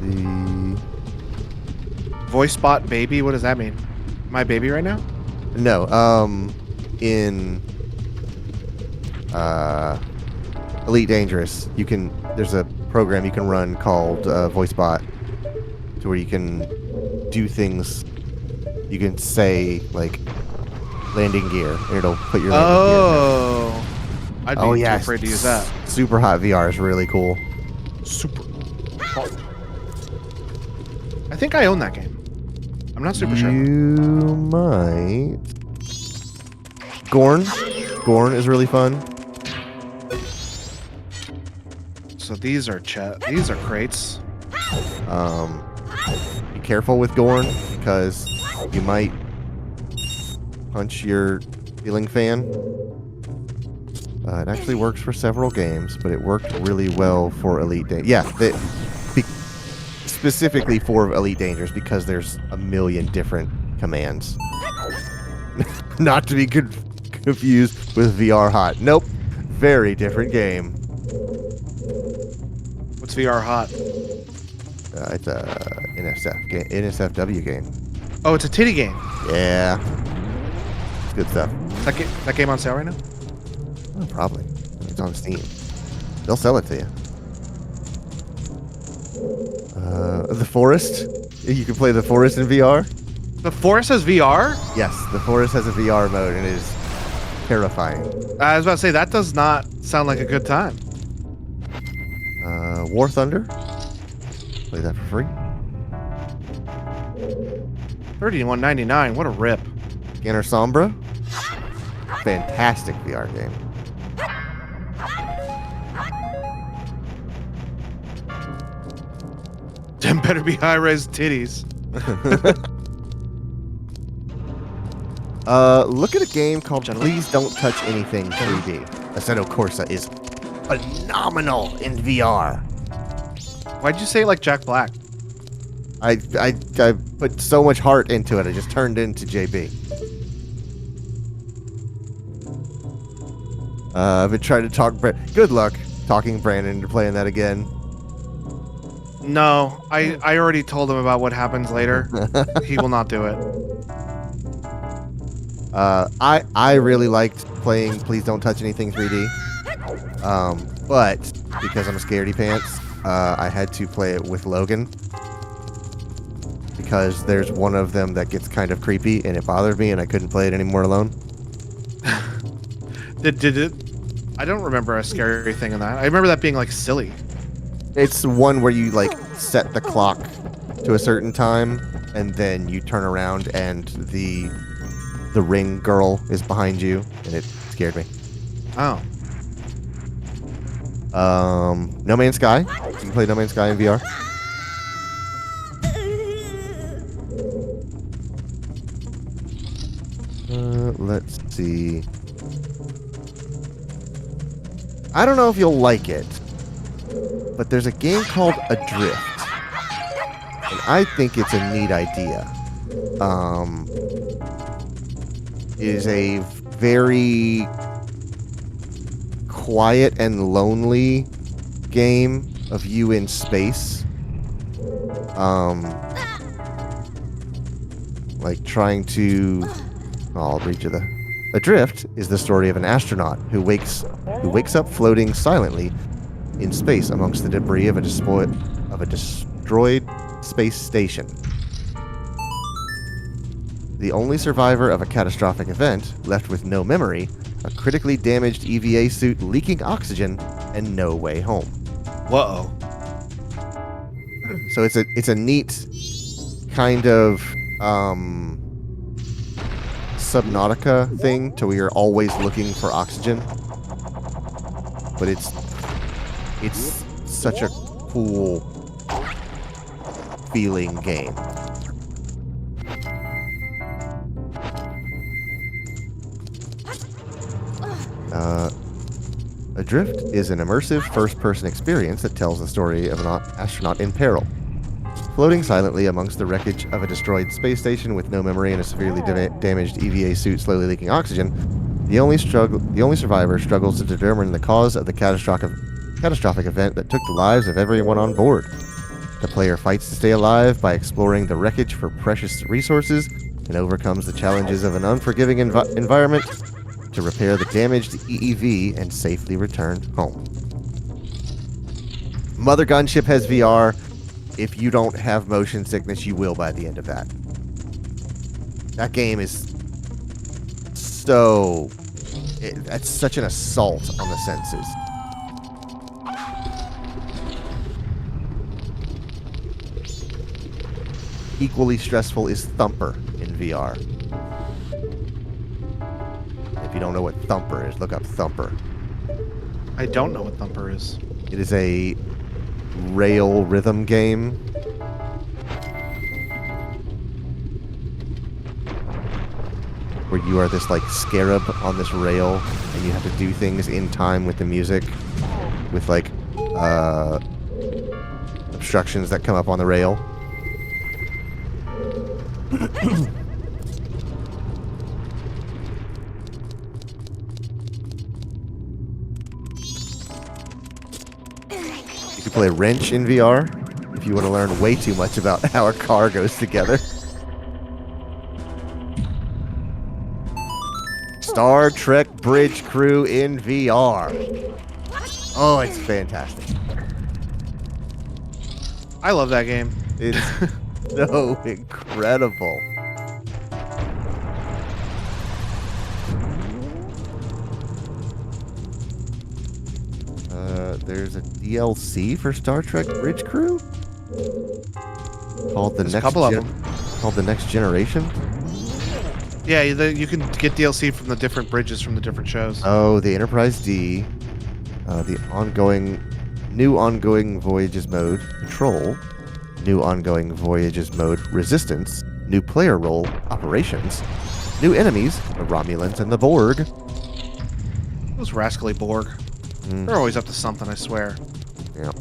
The Voice bot baby, what does that mean? My baby right now? no, in Elite Dangerous, there's a program you can run called VoiceBot, to where you can do things. You can say like landing gear, and it'll put your landing gear. Oh. I'd be Oh too yeah, afraid to use that. Super Hot VR is really cool. Super hot. I think I own that game. I'm not super sure. You might. Gorn is really fun. So these are crates. Be careful with Gorn, because you might punch your ceiling fan. It actually works for several games, but it worked really well for Elite Dangerous. Yeah, specifically for Elite Dangerous, because there's a million different commands. Not to be confused with VR Hot. Nope, very different game. What's VR hot? It's a NSFW game. Oh, it's a titty game. Yeah, it's good stuff. That game on sale right now? Oh, probably. It's on Steam. They'll sell it to you. The Forest. You can play The Forest in VR. The Forest has VR? Yes, The Forest has a VR mode, and it is terrifying. I was about to say, that does not sound like a good time. War Thunder. Play that for free. $31.99. What a rip. Scanner Sombra. Fantastic VR game. Them better be high-res titties. Look at a game called Please Don't Touch Anything 3D. Assetto Corsa is phenomenal in VR. Why'd you say it like Jack Black? I put so much heart into it, I just turned into JB. I've been trying to talk. Good luck talking Brandon into playing that again. No, I already told him about what happens later. He will not do it. I really liked playing Please Don't Touch Anything 3D. But because I'm a scaredy pants, I had to play it with Logan because there's one of them that gets kind of creepy and it bothered me and I couldn't play it anymore alone. Did it? I don't remember a scary thing in that. I remember that being like silly. It's one where you like set the clock to a certain time and then you turn around and the ring girl is behind you and it scared me. Oh. No Man's Sky. You can play No Man's Sky in VR. Let's see. I don't know if you'll like it, but there's a game called Adrift, and I think it's a neat idea. It is a very quiet and lonely game of you in space. Like trying to... I'll read you the... Adrift is the story of an astronaut who wakes up floating silently in space amongst the debris of a destroyed space station. The only survivor of a catastrophic event, left with no memory, a critically damaged EVA suit leaking oxygen, and no way home. Whoa. So it's a neat kind of Subnautica thing to where you're always looking for oxygen. But it's such a cool feeling game. Adrift is an immersive first-person experience that tells the story of an astronaut in peril. Floating silently amongst the wreckage of a destroyed space station with no memory and a severely damaged EVA suit slowly leaking oxygen, the only survivor struggles to determine the cause of the catastrophic event that took the lives of everyone on board. The player fights to stay alive by exploring the wreckage for precious resources and overcomes the challenges of an unforgiving environment to repair the damaged EEV and safely return home. Mother Gunship has VR. If you don't have motion sickness, you will by the end of that. That game is so... That's such an assault on the senses. Equally stressful is Thumper in VR. If you don't know what Thumper is, look up Thumper. I don't know what Thumper is. It is a rail rhythm game. Where you are this like scarab on this rail and you have to do things in time with the music with like obstructions that come up on the rail. You can play Wrench in VR if you want to learn way too much about how a car goes together. Star Trek Bridge Crew in VR. Oh, it's fantastic. I love that game. It's so incredible. There's a DLC for Star Trek Bridge Crew called the Next Generation. Yeah, you can get DLC from the different bridges from the different shows. Oh, the Enterprise D, the new ongoing Voyages mode Control, new ongoing Voyages mode Resistance, new player role Operations, new enemies the Romulans and the Borg. Those rascally Borg. They're always up to something, I swear. Yeah.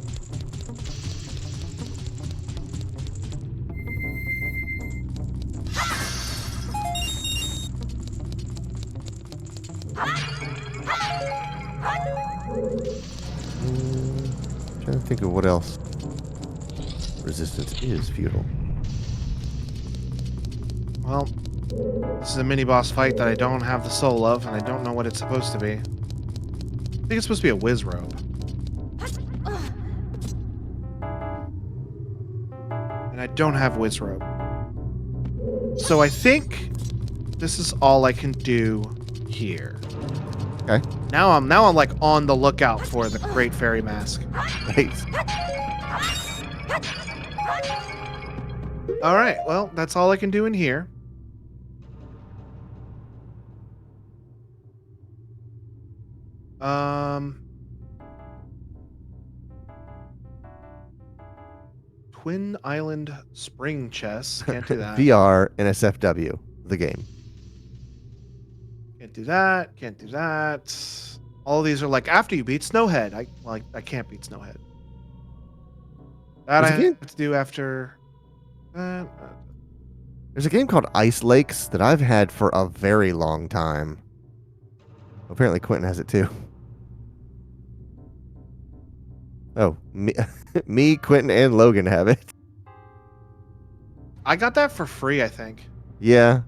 Trying to think of what else. Resistance is futile. Well, This is a mini boss fight that I don't have the soul of, and I don't know what it's supposed to be. I think it's supposed to be a whiz robe. And I don't have whiz robe. So I think this is all I can do here. Okay. Now I'm like on the lookout for the Great Fairy Mask. Nice. All right, well, that's all I can do in here. Twin Island Spring Chess. Can't do that. VR NSFW, the game. Can't do that. Can't do that. All of these are like after you beat Snowhead. I can't beat Snowhead. That There's I a game- have to do after. There's a game called Ice Lakes that I've had for a very long time. Apparently Quentin has it too. Oh, me, Quentin, and Logan have it. I got that for free, I think. Yeah.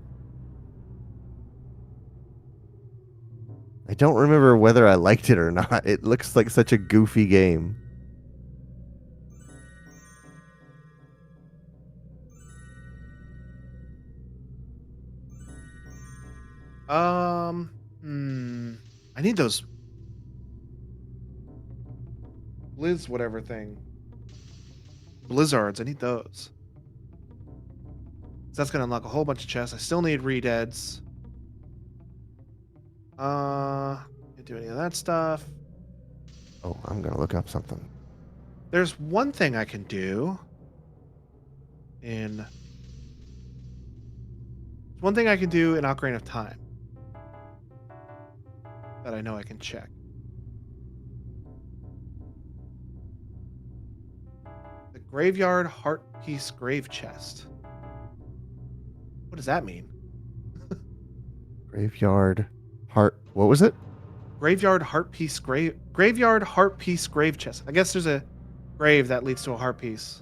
I don't remember whether I liked it or not. It looks like such a goofy game. I need those whatever thing. Blizzards. I need those. So that's gonna unlock a whole bunch of chests. I still need redeads. Can't do any of that stuff. Oh, I'm gonna look up something. There's one thing I can do. One thing I can do in Ocarina of Time that I know I can check. The Graveyard Heart Piece Grave Chest. What does that mean? Graveyard Heart. What was it? Graveyard Heart Piece Graveyard Heart Piece Grave Chest. I guess there's a grave that leads to a heart piece.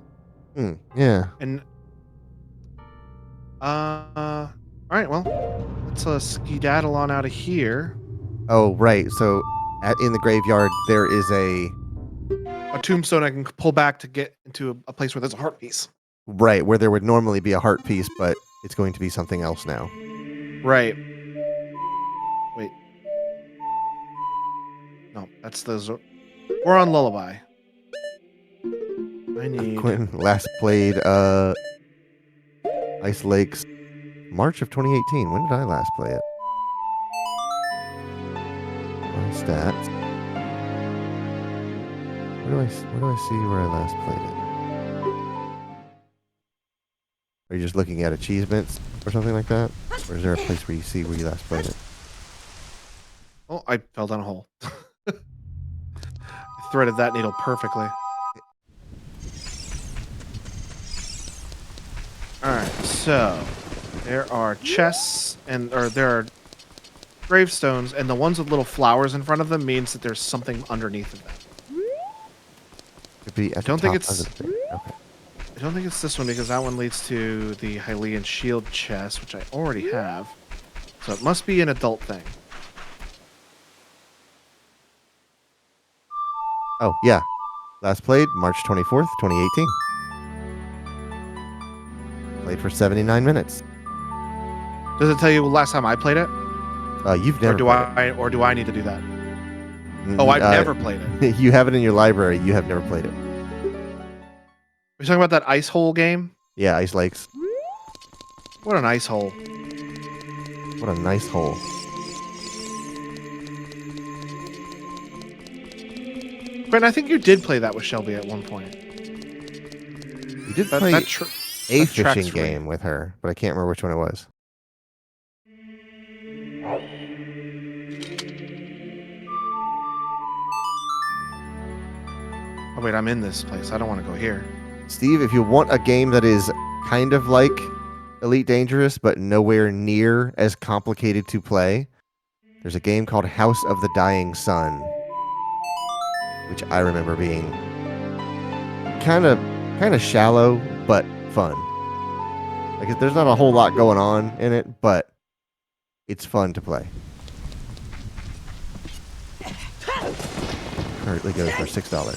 Yeah. And all right, well, let's skedaddle on out of here. Oh, right. So in the graveyard, there is a tombstone I can pull back to get into a place where there's a heart piece. Right, where there would normally be a heart piece, but it's going to be something else now. Right. Wait. No, that's the... We're on Lullaby. I need... Quentin last played Ice Lakes March of 2018. When did I last play it? My stats. Where do I see where I last played it? Are you just looking at achievements or something like that? Or is there a place where you see where you last played it? Oh, I fell down a hole. I threaded that needle perfectly. Alright, so there are chests there are gravestones, and the ones with little flowers in front of them means that there's something underneath of them. Could be at I don't the think top it's... of the thing. Okay. I don't think it's this one because that one leads to the Hylian shield chest, which I already have. So it must be an adult thing. Oh, yeah. Last played March 24th, 2018. Played for 79 minutes. Does it tell you last time I played it? You've never Or do I need to do that? Mm, Oh, I've never played it. You have it in your library. You have never played it. We're talking about that ice hole game? Yeah, Ice Lakes. What an ice hole. What a nice hole. Brent, I think you did play that with Shelby at one point. You did play that a tracks fishing for me. game with her, but I can't remember which one it was. Oh, wait, I'm in this place. I don't want to go here. Steve, if you want a game that is kind of like Elite Dangerous, but nowhere near as complicated to play, there's a game called House of the Dying Sun, which I remember being kind of shallow, but fun. Like, there's not a whole lot going on in it, but it's fun to play. Currently goes for $6.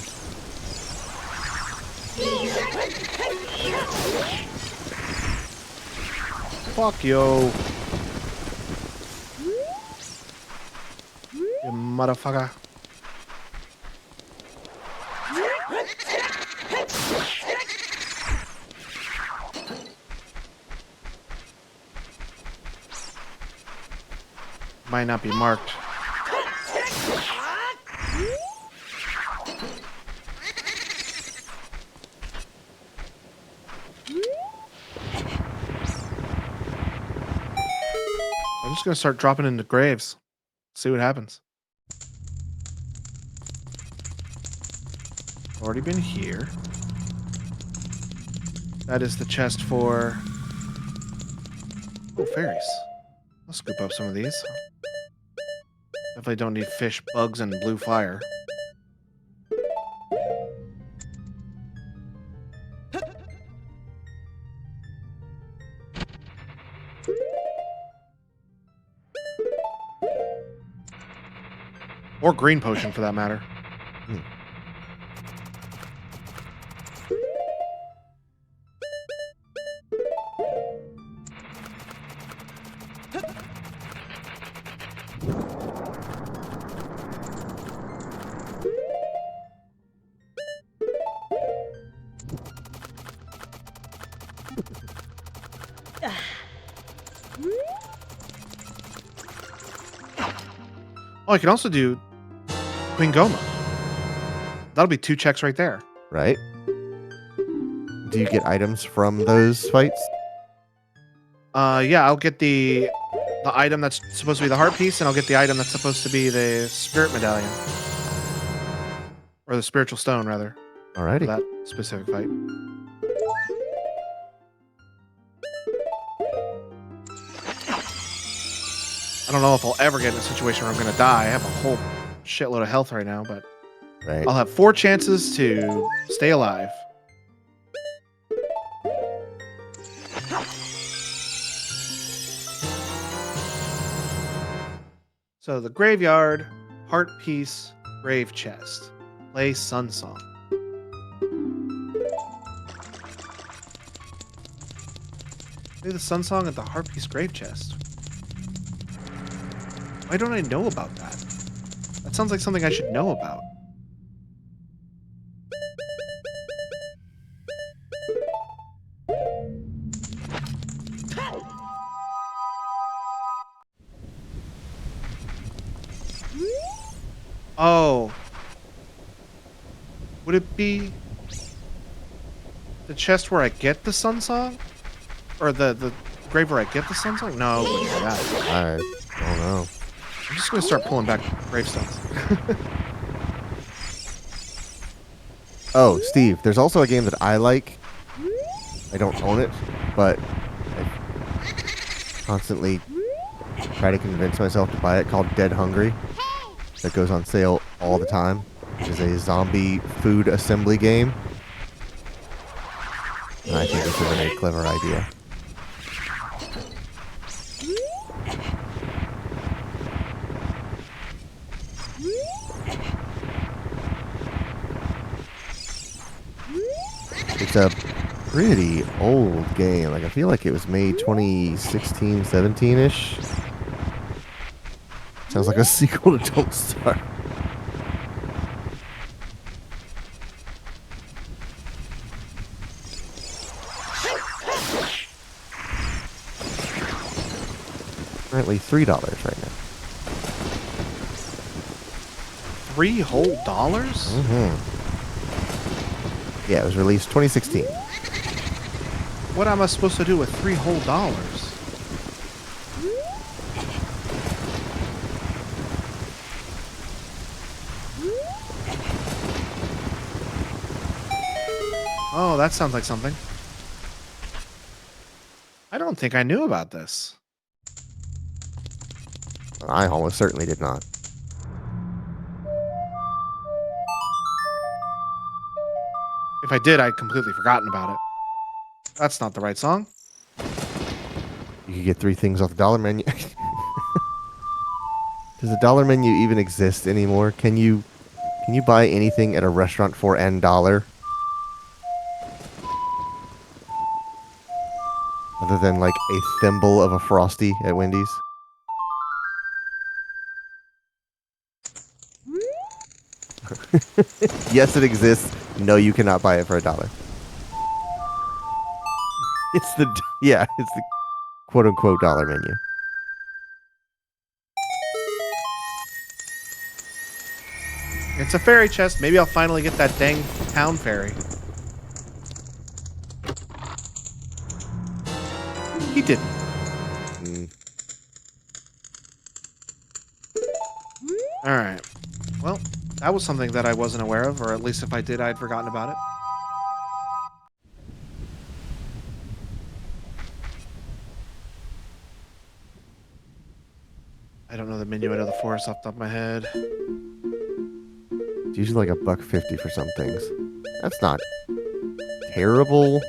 Fuck yo. You motherfucker. Might not be marked. I'm just gonna start dropping into graves. See what happens. Already been here. That is the chest for... Oh, fairies. I'll scoop up some of these. Definitely don't need fish, bugs, and blue fire. Or green potion, for that matter. Oh, I can also do Queen Goma. That'll be 2 checks right there. Right? Do you get items from those fights? Yeah, I'll get the item that's supposed to be the heart piece, and I'll get the item that's supposed to be the spirit medallion. Or the spiritual stone, rather. For Alrighty. that specific fight. I don't know if I'll ever get in a situation where I'm going to die. I have a whole shitload of health right now, but Right. I'll have 4 chances to stay alive. So the graveyard, heart piece, grave chest. Play Sun Song. Play the Sun Song at the heart piece grave chest. Why don't I know about that? That sounds like something I should know about. Oh. Would it be the chest where I get the Sun Song? Or the grave where I get the Sun Song? No, it wouldn't be that. I don't know. I'm just going to start pulling back gravestones. Oh, Steve, there's also a game that I like. I don't own it, but I constantly try to convince myself to buy it, called Dead Hungry. That goes on sale all the time. It is a zombie food assembly game. And I think this is a very clever idea. It's a pretty old game. Like, I feel like it was made 2016, 17-ish. Sounds like a sequel to Don't Starve. Currently $3 right now. $3 whole dollars? Mm-hmm. Yeah, it was released 2016. What am I supposed to do with $3 whole dollars? Oh, that sounds like something. I don't think I knew about this. I almost certainly did not. If I did, I'd completely forgotten about it. That's not the right song. You could get 3 things off the dollar menu. Does the dollar menu even exist anymore? Can you buy anything at a restaurant for $N? Other than like a thimble of a Frosty at Wendy's? Yes, it exists. No, you cannot buy it for $1. It's the quote unquote dollar menu. It's a fairy chest. Maybe I'll finally get that dang town fairy. He didn't. All right. Well, that was something that I wasn't aware of, or at least if I did, I'd forgotten about it. I don't know the minuet of the forest off the top of my head. It's usually like $1.50 for some things. That's not terrible.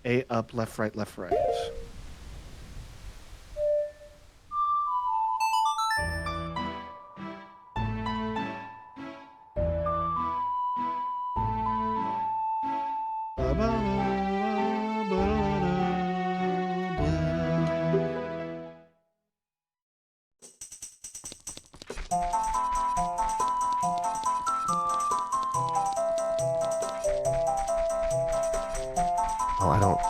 A up, left, right, left, right. Oh, I don't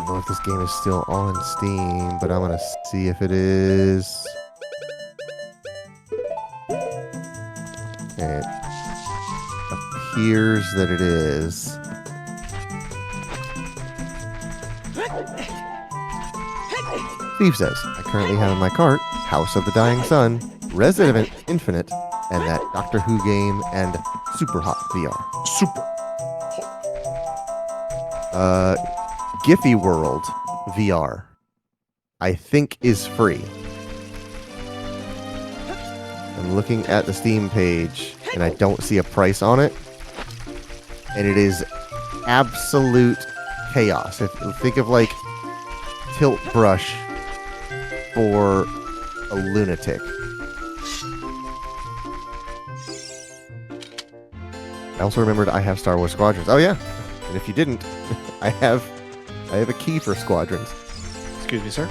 know if this game is still on Steam, but I'm gonna see if it is. It appears that it is. Steve says, I currently have in my cart House of the Dying Sun, Resident Evil Infinite, and that Doctor Who game and Super Hot VR. Super. Giphy World VR, I think, is free. I'm looking at the Steam page, and I don't see a price on it. And it is absolute chaos. Think of like Tilt Brush for a lunatic. I also remembered I have Star Wars Squadrons. Oh yeah, and if you didn't, I have a key for Squadrons. Excuse me, sir.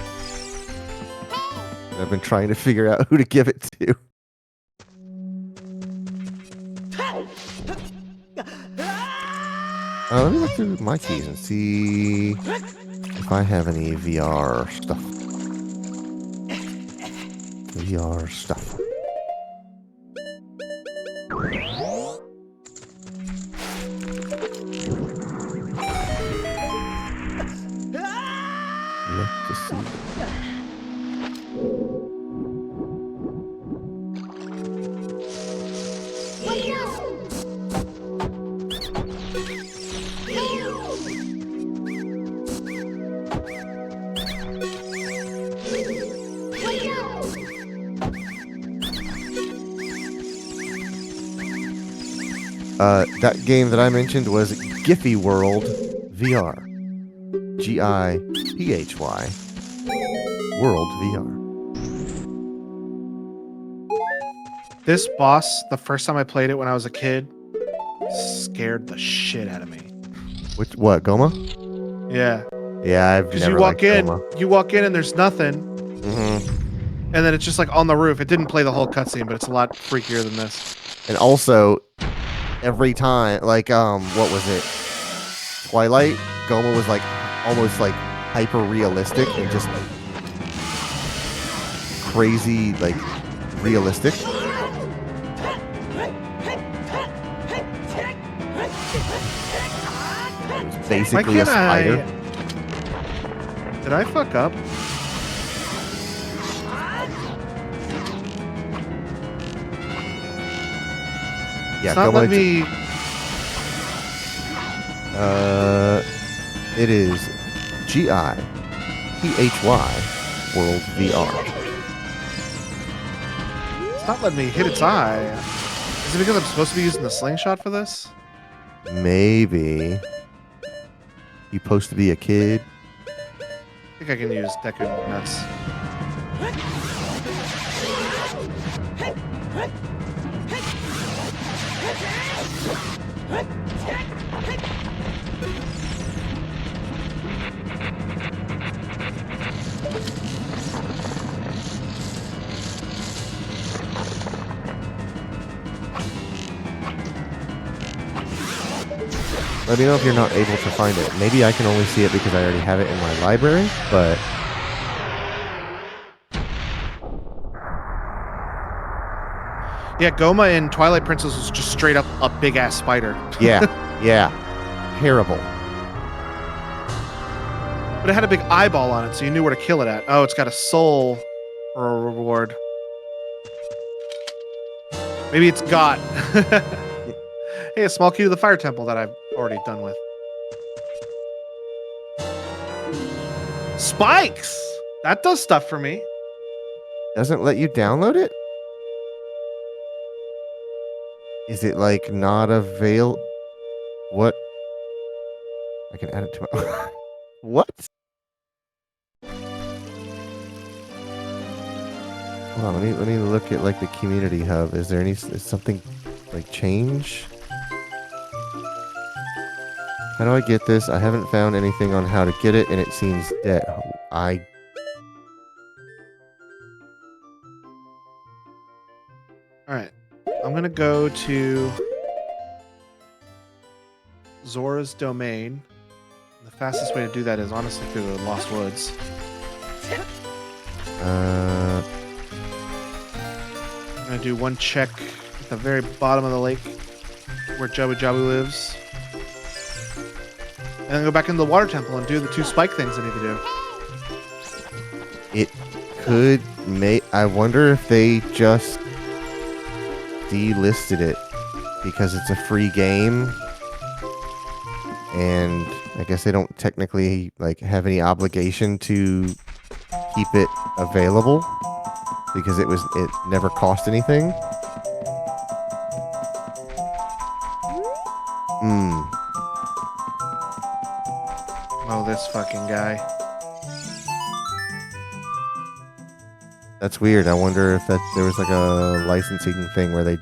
And I've been trying to figure out who to give it to. Let me look through my keys and see if I have any VR stuff. VR stuff. Look to see. That game that I mentioned was Giphy World VR. Giphy World VR. This boss, the first time I played it when I was a kid, scared the shit out of me. What, Goma? Yeah. Yeah, I've Because never you walk liked in, Goma. and there's nothing, Mm-hmm. and then it's just like on the roof. It didn't play the whole cutscene, but it's a lot freakier than this. And also, every time, like, what was it? Twilight? Goma was like almost like hyper realistic and just crazy, like, realistic. It was basically a spider. Did I fuck up? Yeah, It's not Goma. let me. It is Giphy World VR. It's not letting me hit its eye. Is it because I'm supposed to be using the slingshot for this? Maybe. You supposed to be a kid? think I can use Deku Nuts. Let me know if you're not able to find it. Maybe I can only see it because I already have it in my library, but Yeah, Goma in Twilight Princess was just straight up a big ass spider. yeah, yeah. Terrible. But it had a big eyeball on it, so you knew where to kill it at. Oh, it's got a soul for a reward. Maybe it's got. Hey, a small key to the fire temple that I've already done with. Spikes! That does stuff for me. Doesn't let you download it? Is it like not avail? What? I can add it to my. What? Hold on, let me look at like the community hub. Is there is something like change? How do I get this? I haven't found anything on how to get it, and it seems dead. All right. I'm going to go to Zora's domain. The fastest way to do that is honestly through the Lost Woods. I'm going to do one check at the very bottom of the lake where Jabu Jabu lives. And then go back into the water temple and do the 2 spike things I need to do. It could make. I wonder if they just delisted it because it's a free game, and I guess they don't technically like have any obligation to keep it available because it never cost anything. Oh, this fucking guy. That's weird. I wonder if there was like a licensing thing where they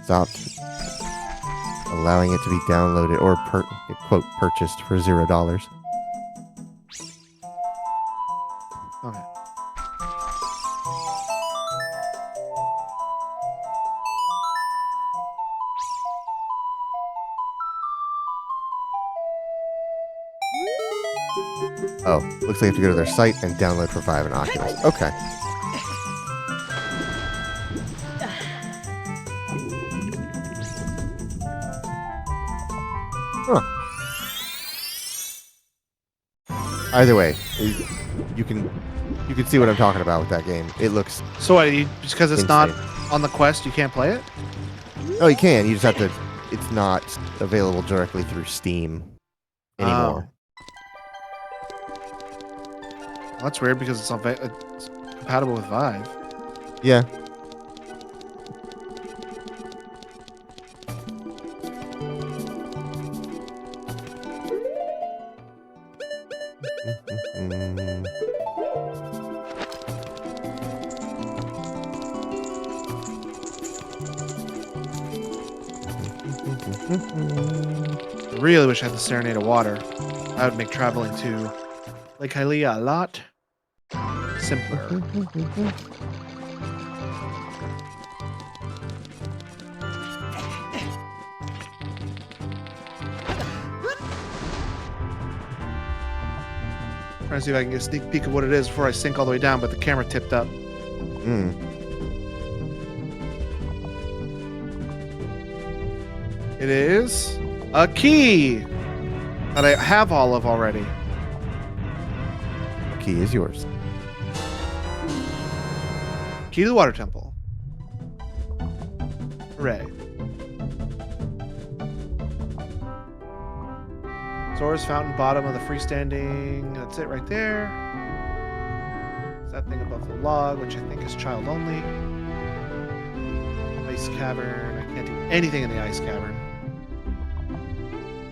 stopped allowing it to be downloaded or quote purchased for $0. Okay. Oh, looks like you have to go to their site and download for Vive and Oculus. Okay. Huh. Either way, you can see what I'm talking about with that game. It looks So what, just because it's insane. not on the Quest, you can't play it? Oh, you can. You just have to. It's not available directly through Steam anymore. Well, that's weird because it's compatible with Vive. Yeah. I really wish I had the Serenade of Water. That would make traveling to Lake Hylia a lot simpler. Trying to see if I can get a sneak peek of what it is before I sink all the way down, but the camera tipped up. It is a key that I have all of already. The key is yours. Key to the water temple. Hooray. Zora's fountain, bottom of the freestanding. That's it right there. It's that thing above the log, which I think is child only. Ice cavern. I can't do anything in the ice cavern.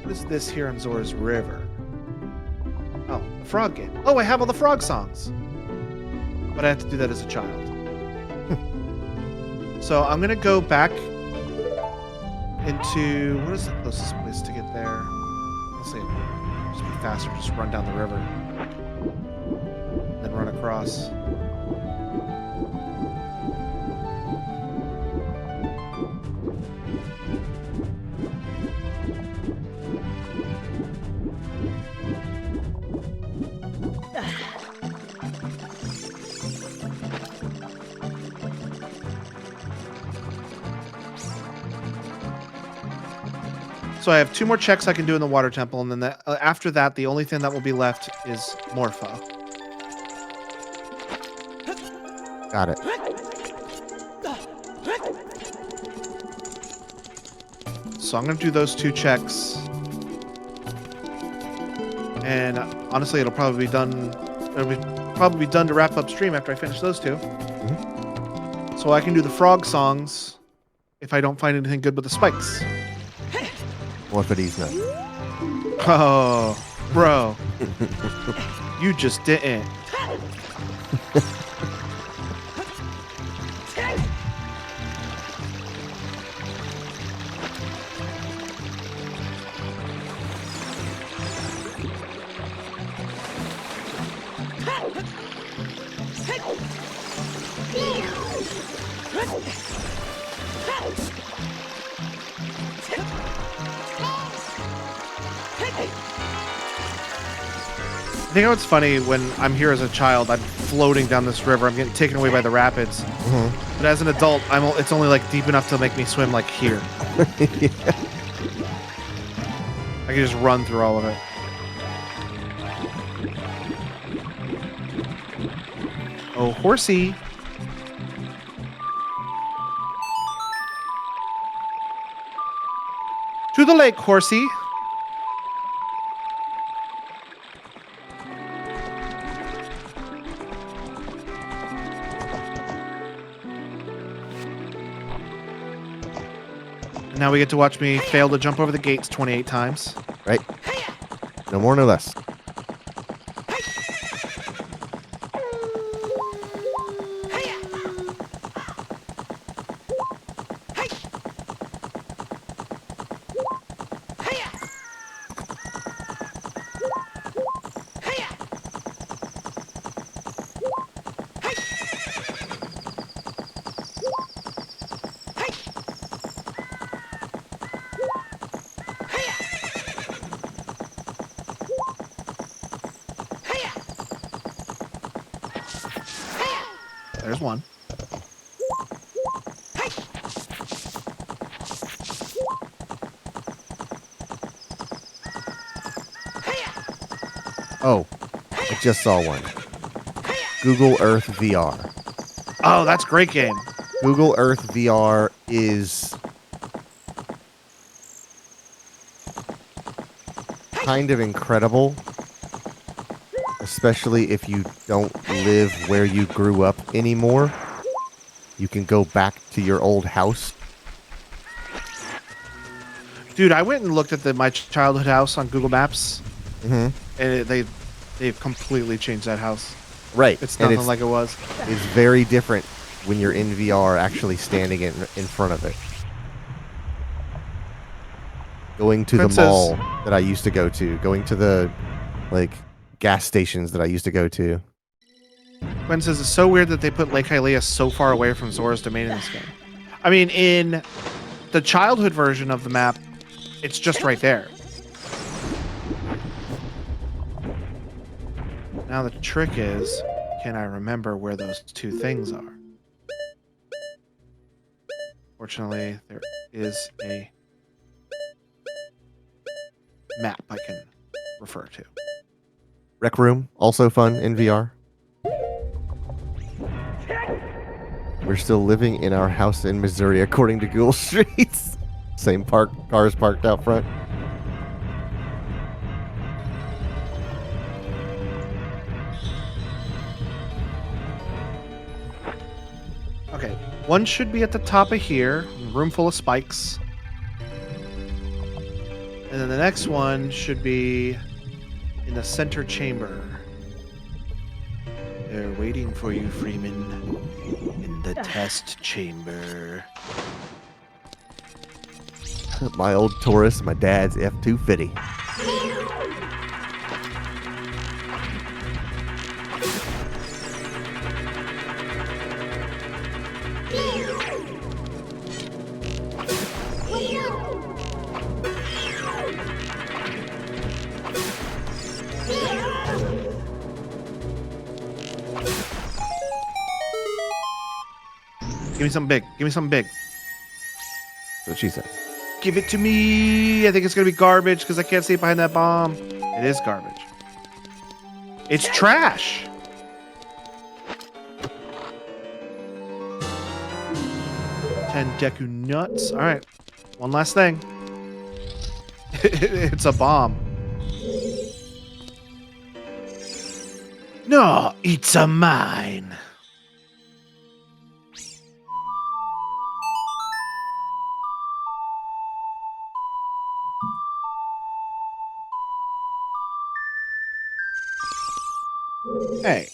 What is this here on Zora's River? Oh, the frog game. Oh, I have all the frog songs. But I have to do that as a child. So I'm gonna go back into what is the closest place to get there? Let's see. Just be faster. Just run down the river, then run across. So I have 2 more checks I can do in the water temple, and then after that, the only thing that will be left is Morpho. Got it. So I'm going to do those 2 checks. And honestly, it'll probably be done. It'll be probably be done to wrap up stream after I finish those 2. Mm-hmm. So I can do the frog songs if I don't find anything good with the spikes. What for these nuts? Oh, bro. You just didn't. I think what's funny when I'm here as a child, I'm floating down this river. I'm getting taken away by the rapids. Mm-hmm. But as an adult, it's only like deep enough to make me swim like here. Yeah. I can just run through all of it. Oh, horsey. To the lake, horsey. Now we get to watch me fail to jump over the gates 28 times. Right. No more, no less. There's one. Oh, I just saw one. Google Earth VR. Oh, that's a great game. Google Earth VR is kind of incredible, especially if you don't live where you grew up anymore. You can go back to your old house. Dude, I went and looked at my childhood house on Google Maps, Mm-hmm. and they've completely changed that house. Right. It's And nothing like it was. It's very different when you're in VR actually standing in front of it. Going to the mall that I used to go to, going to the gas stations that I used to go to. Gwen says it's so weird that they put Lake Hylia so far away from Zora's domain in this game. I mean, in the childhood version of the map, it's just right there. Now the trick is, can I remember where those 2 things are? Fortunately, there is a map I can refer to. Rec Room, also fun in VR. We're still living in our house in Missouri according to Google Streets. Same cars parked out front. Okay, one should be at the top of here, room full of spikes. And then the next one should be in the center chamber. They're waiting for you, Freeman, in the test chamber. My old Taurus, my dad's F-250. Give me something big. Give me something big. That's what she said. Give it to me. I think it's going to be garbage because I can't see it behind that bomb. It is garbage. It's trash. Tendeku nuts. All right. One last thing. It's a bomb. No, it's a mine. Hey.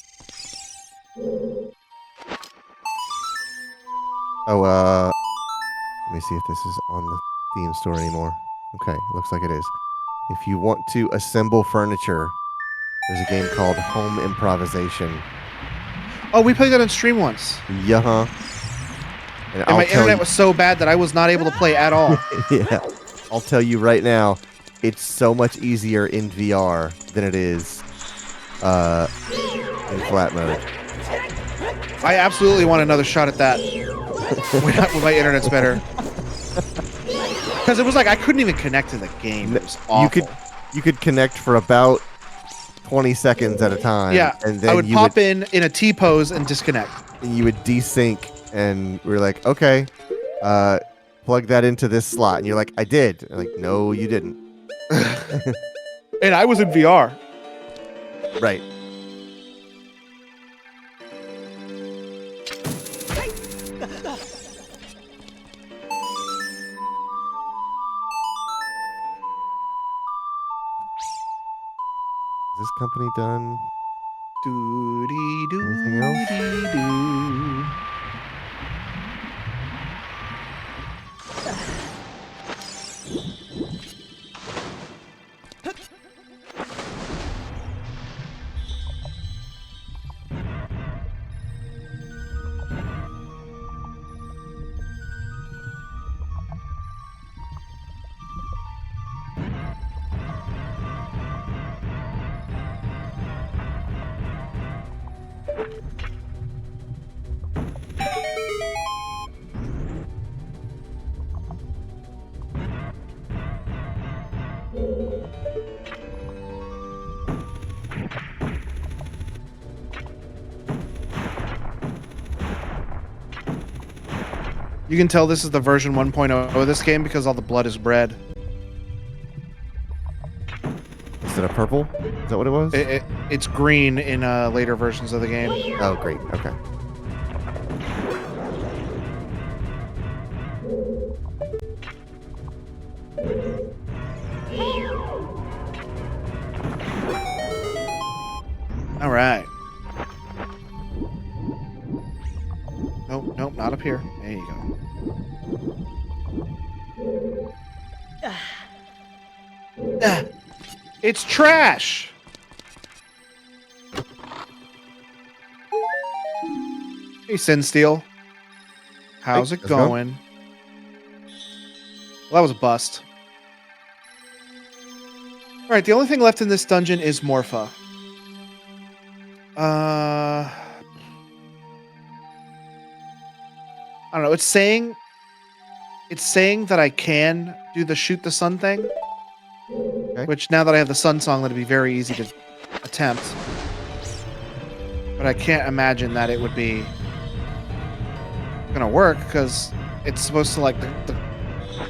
Oh, let me see if this is on the theme store anymore. Okay, looks like it is. If you want to assemble furniture, there's a game called Home Improvisation. Oh, we played that on stream once. Yeah. And And my internet was so bad that I was not able to play at all. yeah. I'll tell you right now, it's so much easier in VR than it is in flat mode. I absolutely want another shot at that. When my internet's better. Because it was like I couldn't even connect to the game. It was awful. You could connect for about 20 seconds at a time. Yeah, and then I would pop in a T pose and disconnect. And you would desync, and we're like, okay, plug that into this slot. And you're like, I did. And like, no, you didn't. And I was in VR. Right. Is this company done? Anything else? Doo-dee-doo-dee-doo. You can tell this is the version 1.0 of this game because all the blood is red. Is it a purple? Is that what it was? It's green in later versions of the game. Oh, great. Okay. All right. Nope, nope, not up here. There you go. Ah, it's trash. Hey, Sin Steel. How's it let's go. going? Well, that was a bust. All right, the only thing left in this dungeon is Morpha. I don't know. It's saying that I can do the shoot the sun thing. Okay. Which now that I have the sun song, that'd be very easy to attempt. But I can't imagine that it would be gonna work because it's supposed to like the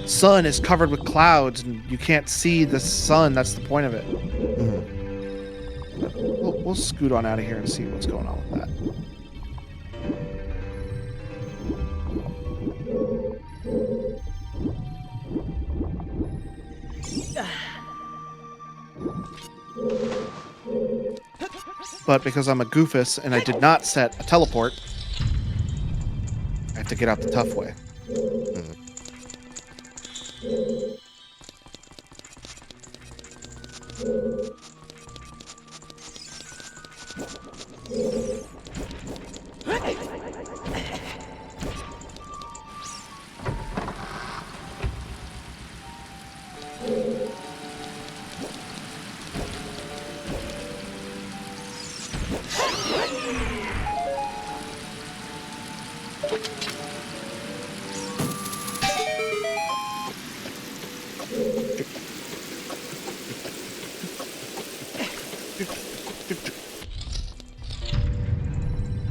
sun is covered with clouds and you can't see the sun. That's the point of it. Mhm. We'll scoot on out of here and see what's going on with that. but because I'm a goofus and I did not set a teleport, I have to get out the tough way. Mm.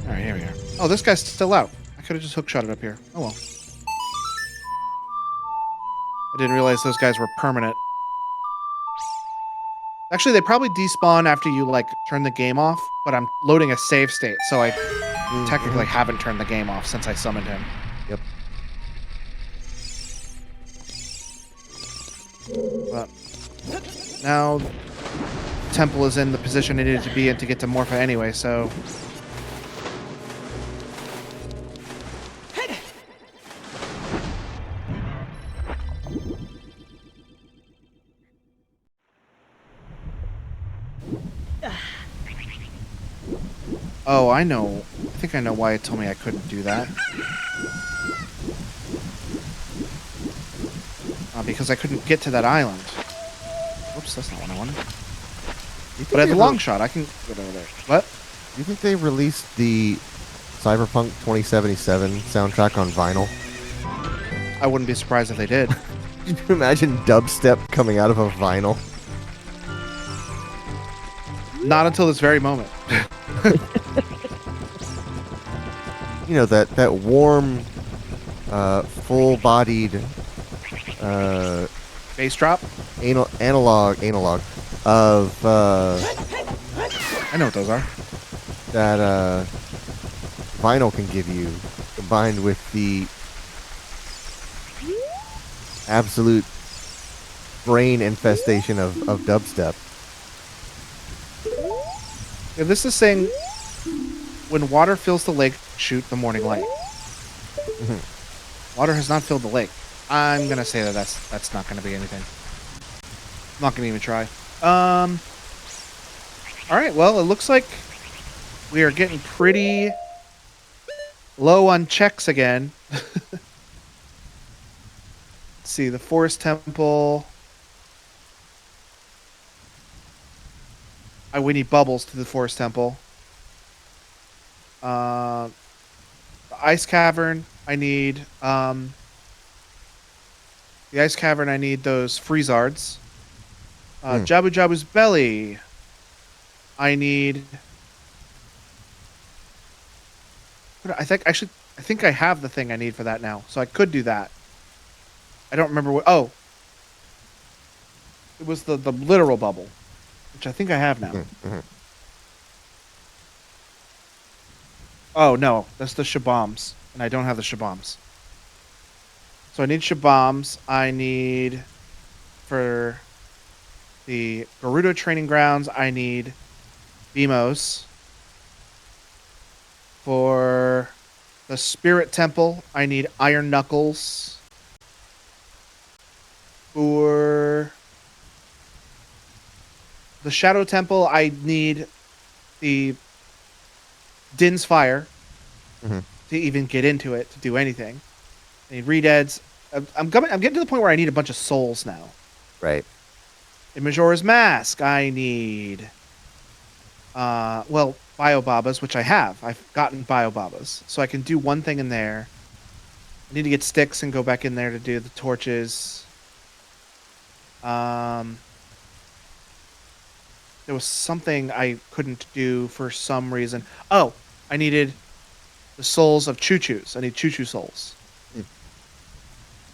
All right, here we are. Oh, this guy's still out. I could have just hookshot it up here. Oh well. I didn't realize those guys were permanent. Actually, they probably despawn after you like turn the game off, but I'm loading a save state, so I technically haven't turned the game off since I summoned him. Yep. But now Temple is in the position it needed to be in to get to Morpha anyway, so oh, I know. I think I know why it told me I couldn't do that. Because I couldn't get to that island. Whoops, that's not what I wanted. But I have a long shot. I can get over there. What? Do you think they released the Cyberpunk 2077 soundtrack on vinyl? I wouldn't be surprised if they did. Could you imagine dubstep coming out of a vinyl? Not until this very moment. You know, that warm, full-bodied Bass drop? analog of I know what those are. that vinyl can give you, combined with the absolute brain infestation of dubstep. Yeah, this is saying when water fills the lake, shoot the morning light. Water has not filled the lake. I'm gonna say that's not gonna be anything. I'm not gonna even try. All right. Well, it looks like we are getting pretty low on checks again. Let's see, the Forest Temple. We need bubbles to the Forest Temple. The Ice Cavern, I need the Ice Cavern. I need those Freezards. Jabu Jabu's belly. I need. I think I have the thing I need for that now, so I could do that. I don't remember what. Oh, it was the literal bubble, which I think I have now. Oh no, that's the Shabombs, and I don't have the Shabombs. So I need Shabombs. I need for the Gerudo training grounds. I need Bimos. For the Spirit Temple, I need Iron Knuckles. For the Shadow Temple, I need the Din's Fire to even get into it, to do anything. I need Redeads. I'm getting to the point where I need a bunch of souls now. Right. In Majora's Mask, I need Biobabas, which I have. I've gotten Biobabas. So I can do one thing in there. I need to get sticks and go back in there to do the torches. There was something I couldn't do for some reason. Oh, I needed the souls of Choo-Choos. I need Choo-Choo souls.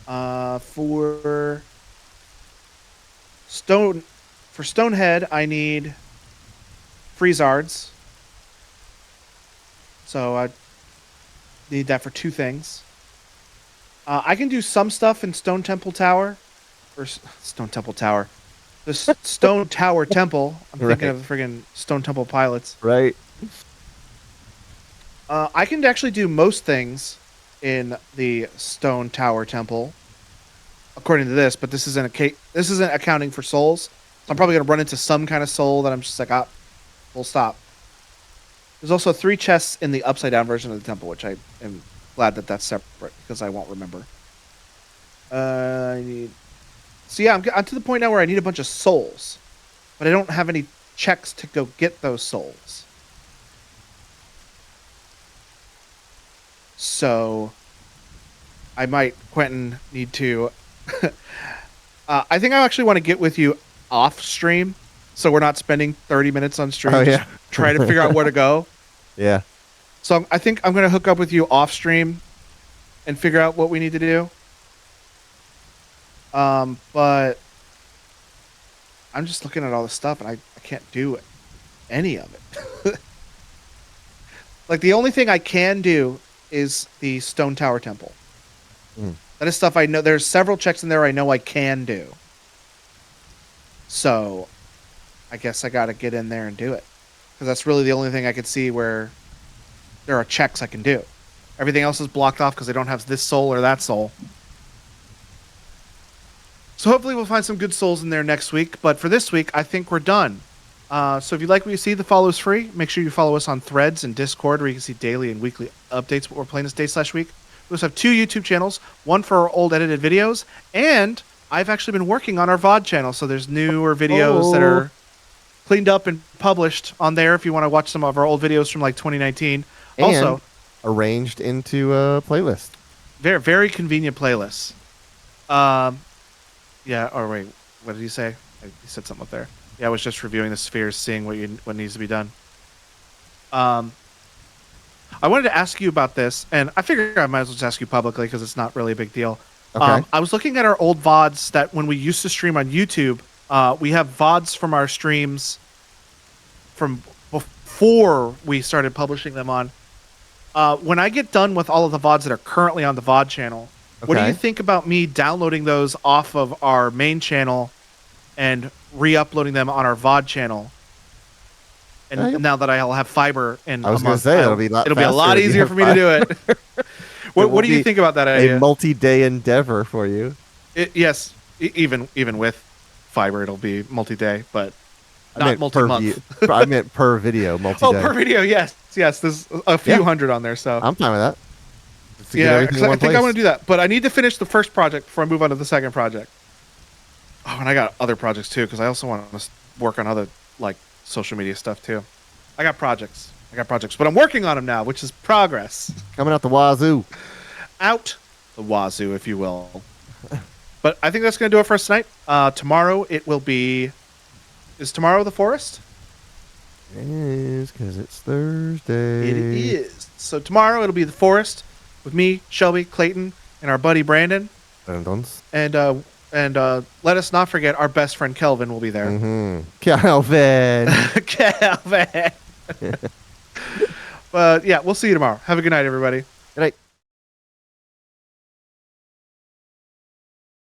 For Stonehead, I need Freezards. So I need that for two things. I can do some stuff in Stone Temple Tower. Or Stone Temple Tower. the Stone Tower Temple. I'm thinking Right. of the friggin' Stone Temple Pilots. Right. I can actually do most things in the Stone Tower Temple, according to this, but this isn't accounting for souls. So I'm probably gonna run into some kind of soul that I'm just like, full stop. There's also 3 chests in the upside down version of the temple, which I am glad that that's separate because I won't remember. I need. So yeah, I'm to the point now where I need a bunch of souls, but I don't have any checks to go get those souls. So I might, Quentin, need to. I think I actually want to get with you off stream, so we're not spending 30 minutes on stream. Oh, just yeah. trying to figure out where to go. Yeah. So I think I'm going to hook up with you off stream and figure out what we need to do. But I'm just looking at all this stuff and I can't do any of it. Like the only thing I can do is the Stone Tower Temple. Mm. That is stuff I know. There's several checks in there I know I can do. So I guess I got to get in there and do it. Because that's really the only thing I could see where there are checks I can do. Everything else is blocked off because I don't have this soul or that soul. So hopefully we'll find some good souls in there next week. But for this week, I think we're done. So if you like what you see, the follow is free. Make sure you follow us on Threads and Discord where you can see daily and weekly updates what we're playing this day/week. We also have 2 YouTube channels, one for our old edited videos, and I've actually been working on our VOD channel. So there's newer videos that are cleaned up and published on there if you want to watch some of our old videos from like 2019. And Also, arranged into a playlist. very, very convenient playlists. Yeah, or wait, what did he say? He said something up there. Yeah, I was just reviewing the spheres, seeing what needs to be done. I wanted to ask you about this, and I figured I might as well just ask you publicly because it's not really a big deal. Okay. I was looking at our old VODs that when we used to stream on YouTube, we have VODs from our streams from before we started publishing them on. When I get done with all of the VODs that are currently on the VOD channel, what do Okay. you think about me downloading those off of our main channel and re-uploading them on our VOD channel? And now that I'll have fiber in I was a gonna month, say it'll be a lot faster if you easier have for me to do it. will What do you be think about that a idea? multi-day endeavor for you. Yes, even with fiber, it'll be multi-day, but I not meant multi-month. I meant per video, multi-day. Oh, per video, yes. There's a few Yeah. hundred on there, so I'm fine with that. Just to get yeah. everything 'Cause in I one think I place. want to do that, but I need to finish the first project before I move on to the second project. Oh, and I got other projects too, because I also want to work on other like social media stuff too. I got projects, but I'm working on them now, which is progress. Coming out the wazoo. Out the wazoo, if you will. But I think that's going to do it for us tonight. Tomorrow it will be. Is tomorrow the forest? It is because it's Thursday. It is. So tomorrow it'll be the forest with me, Shelby, Clayton, and our buddy Brandon. Mm-hmm. And let us not forget our best friend Kelvin will be there. Calvin. Kelvin. But yeah, we'll see you tomorrow. Have a good night, everybody. Good night.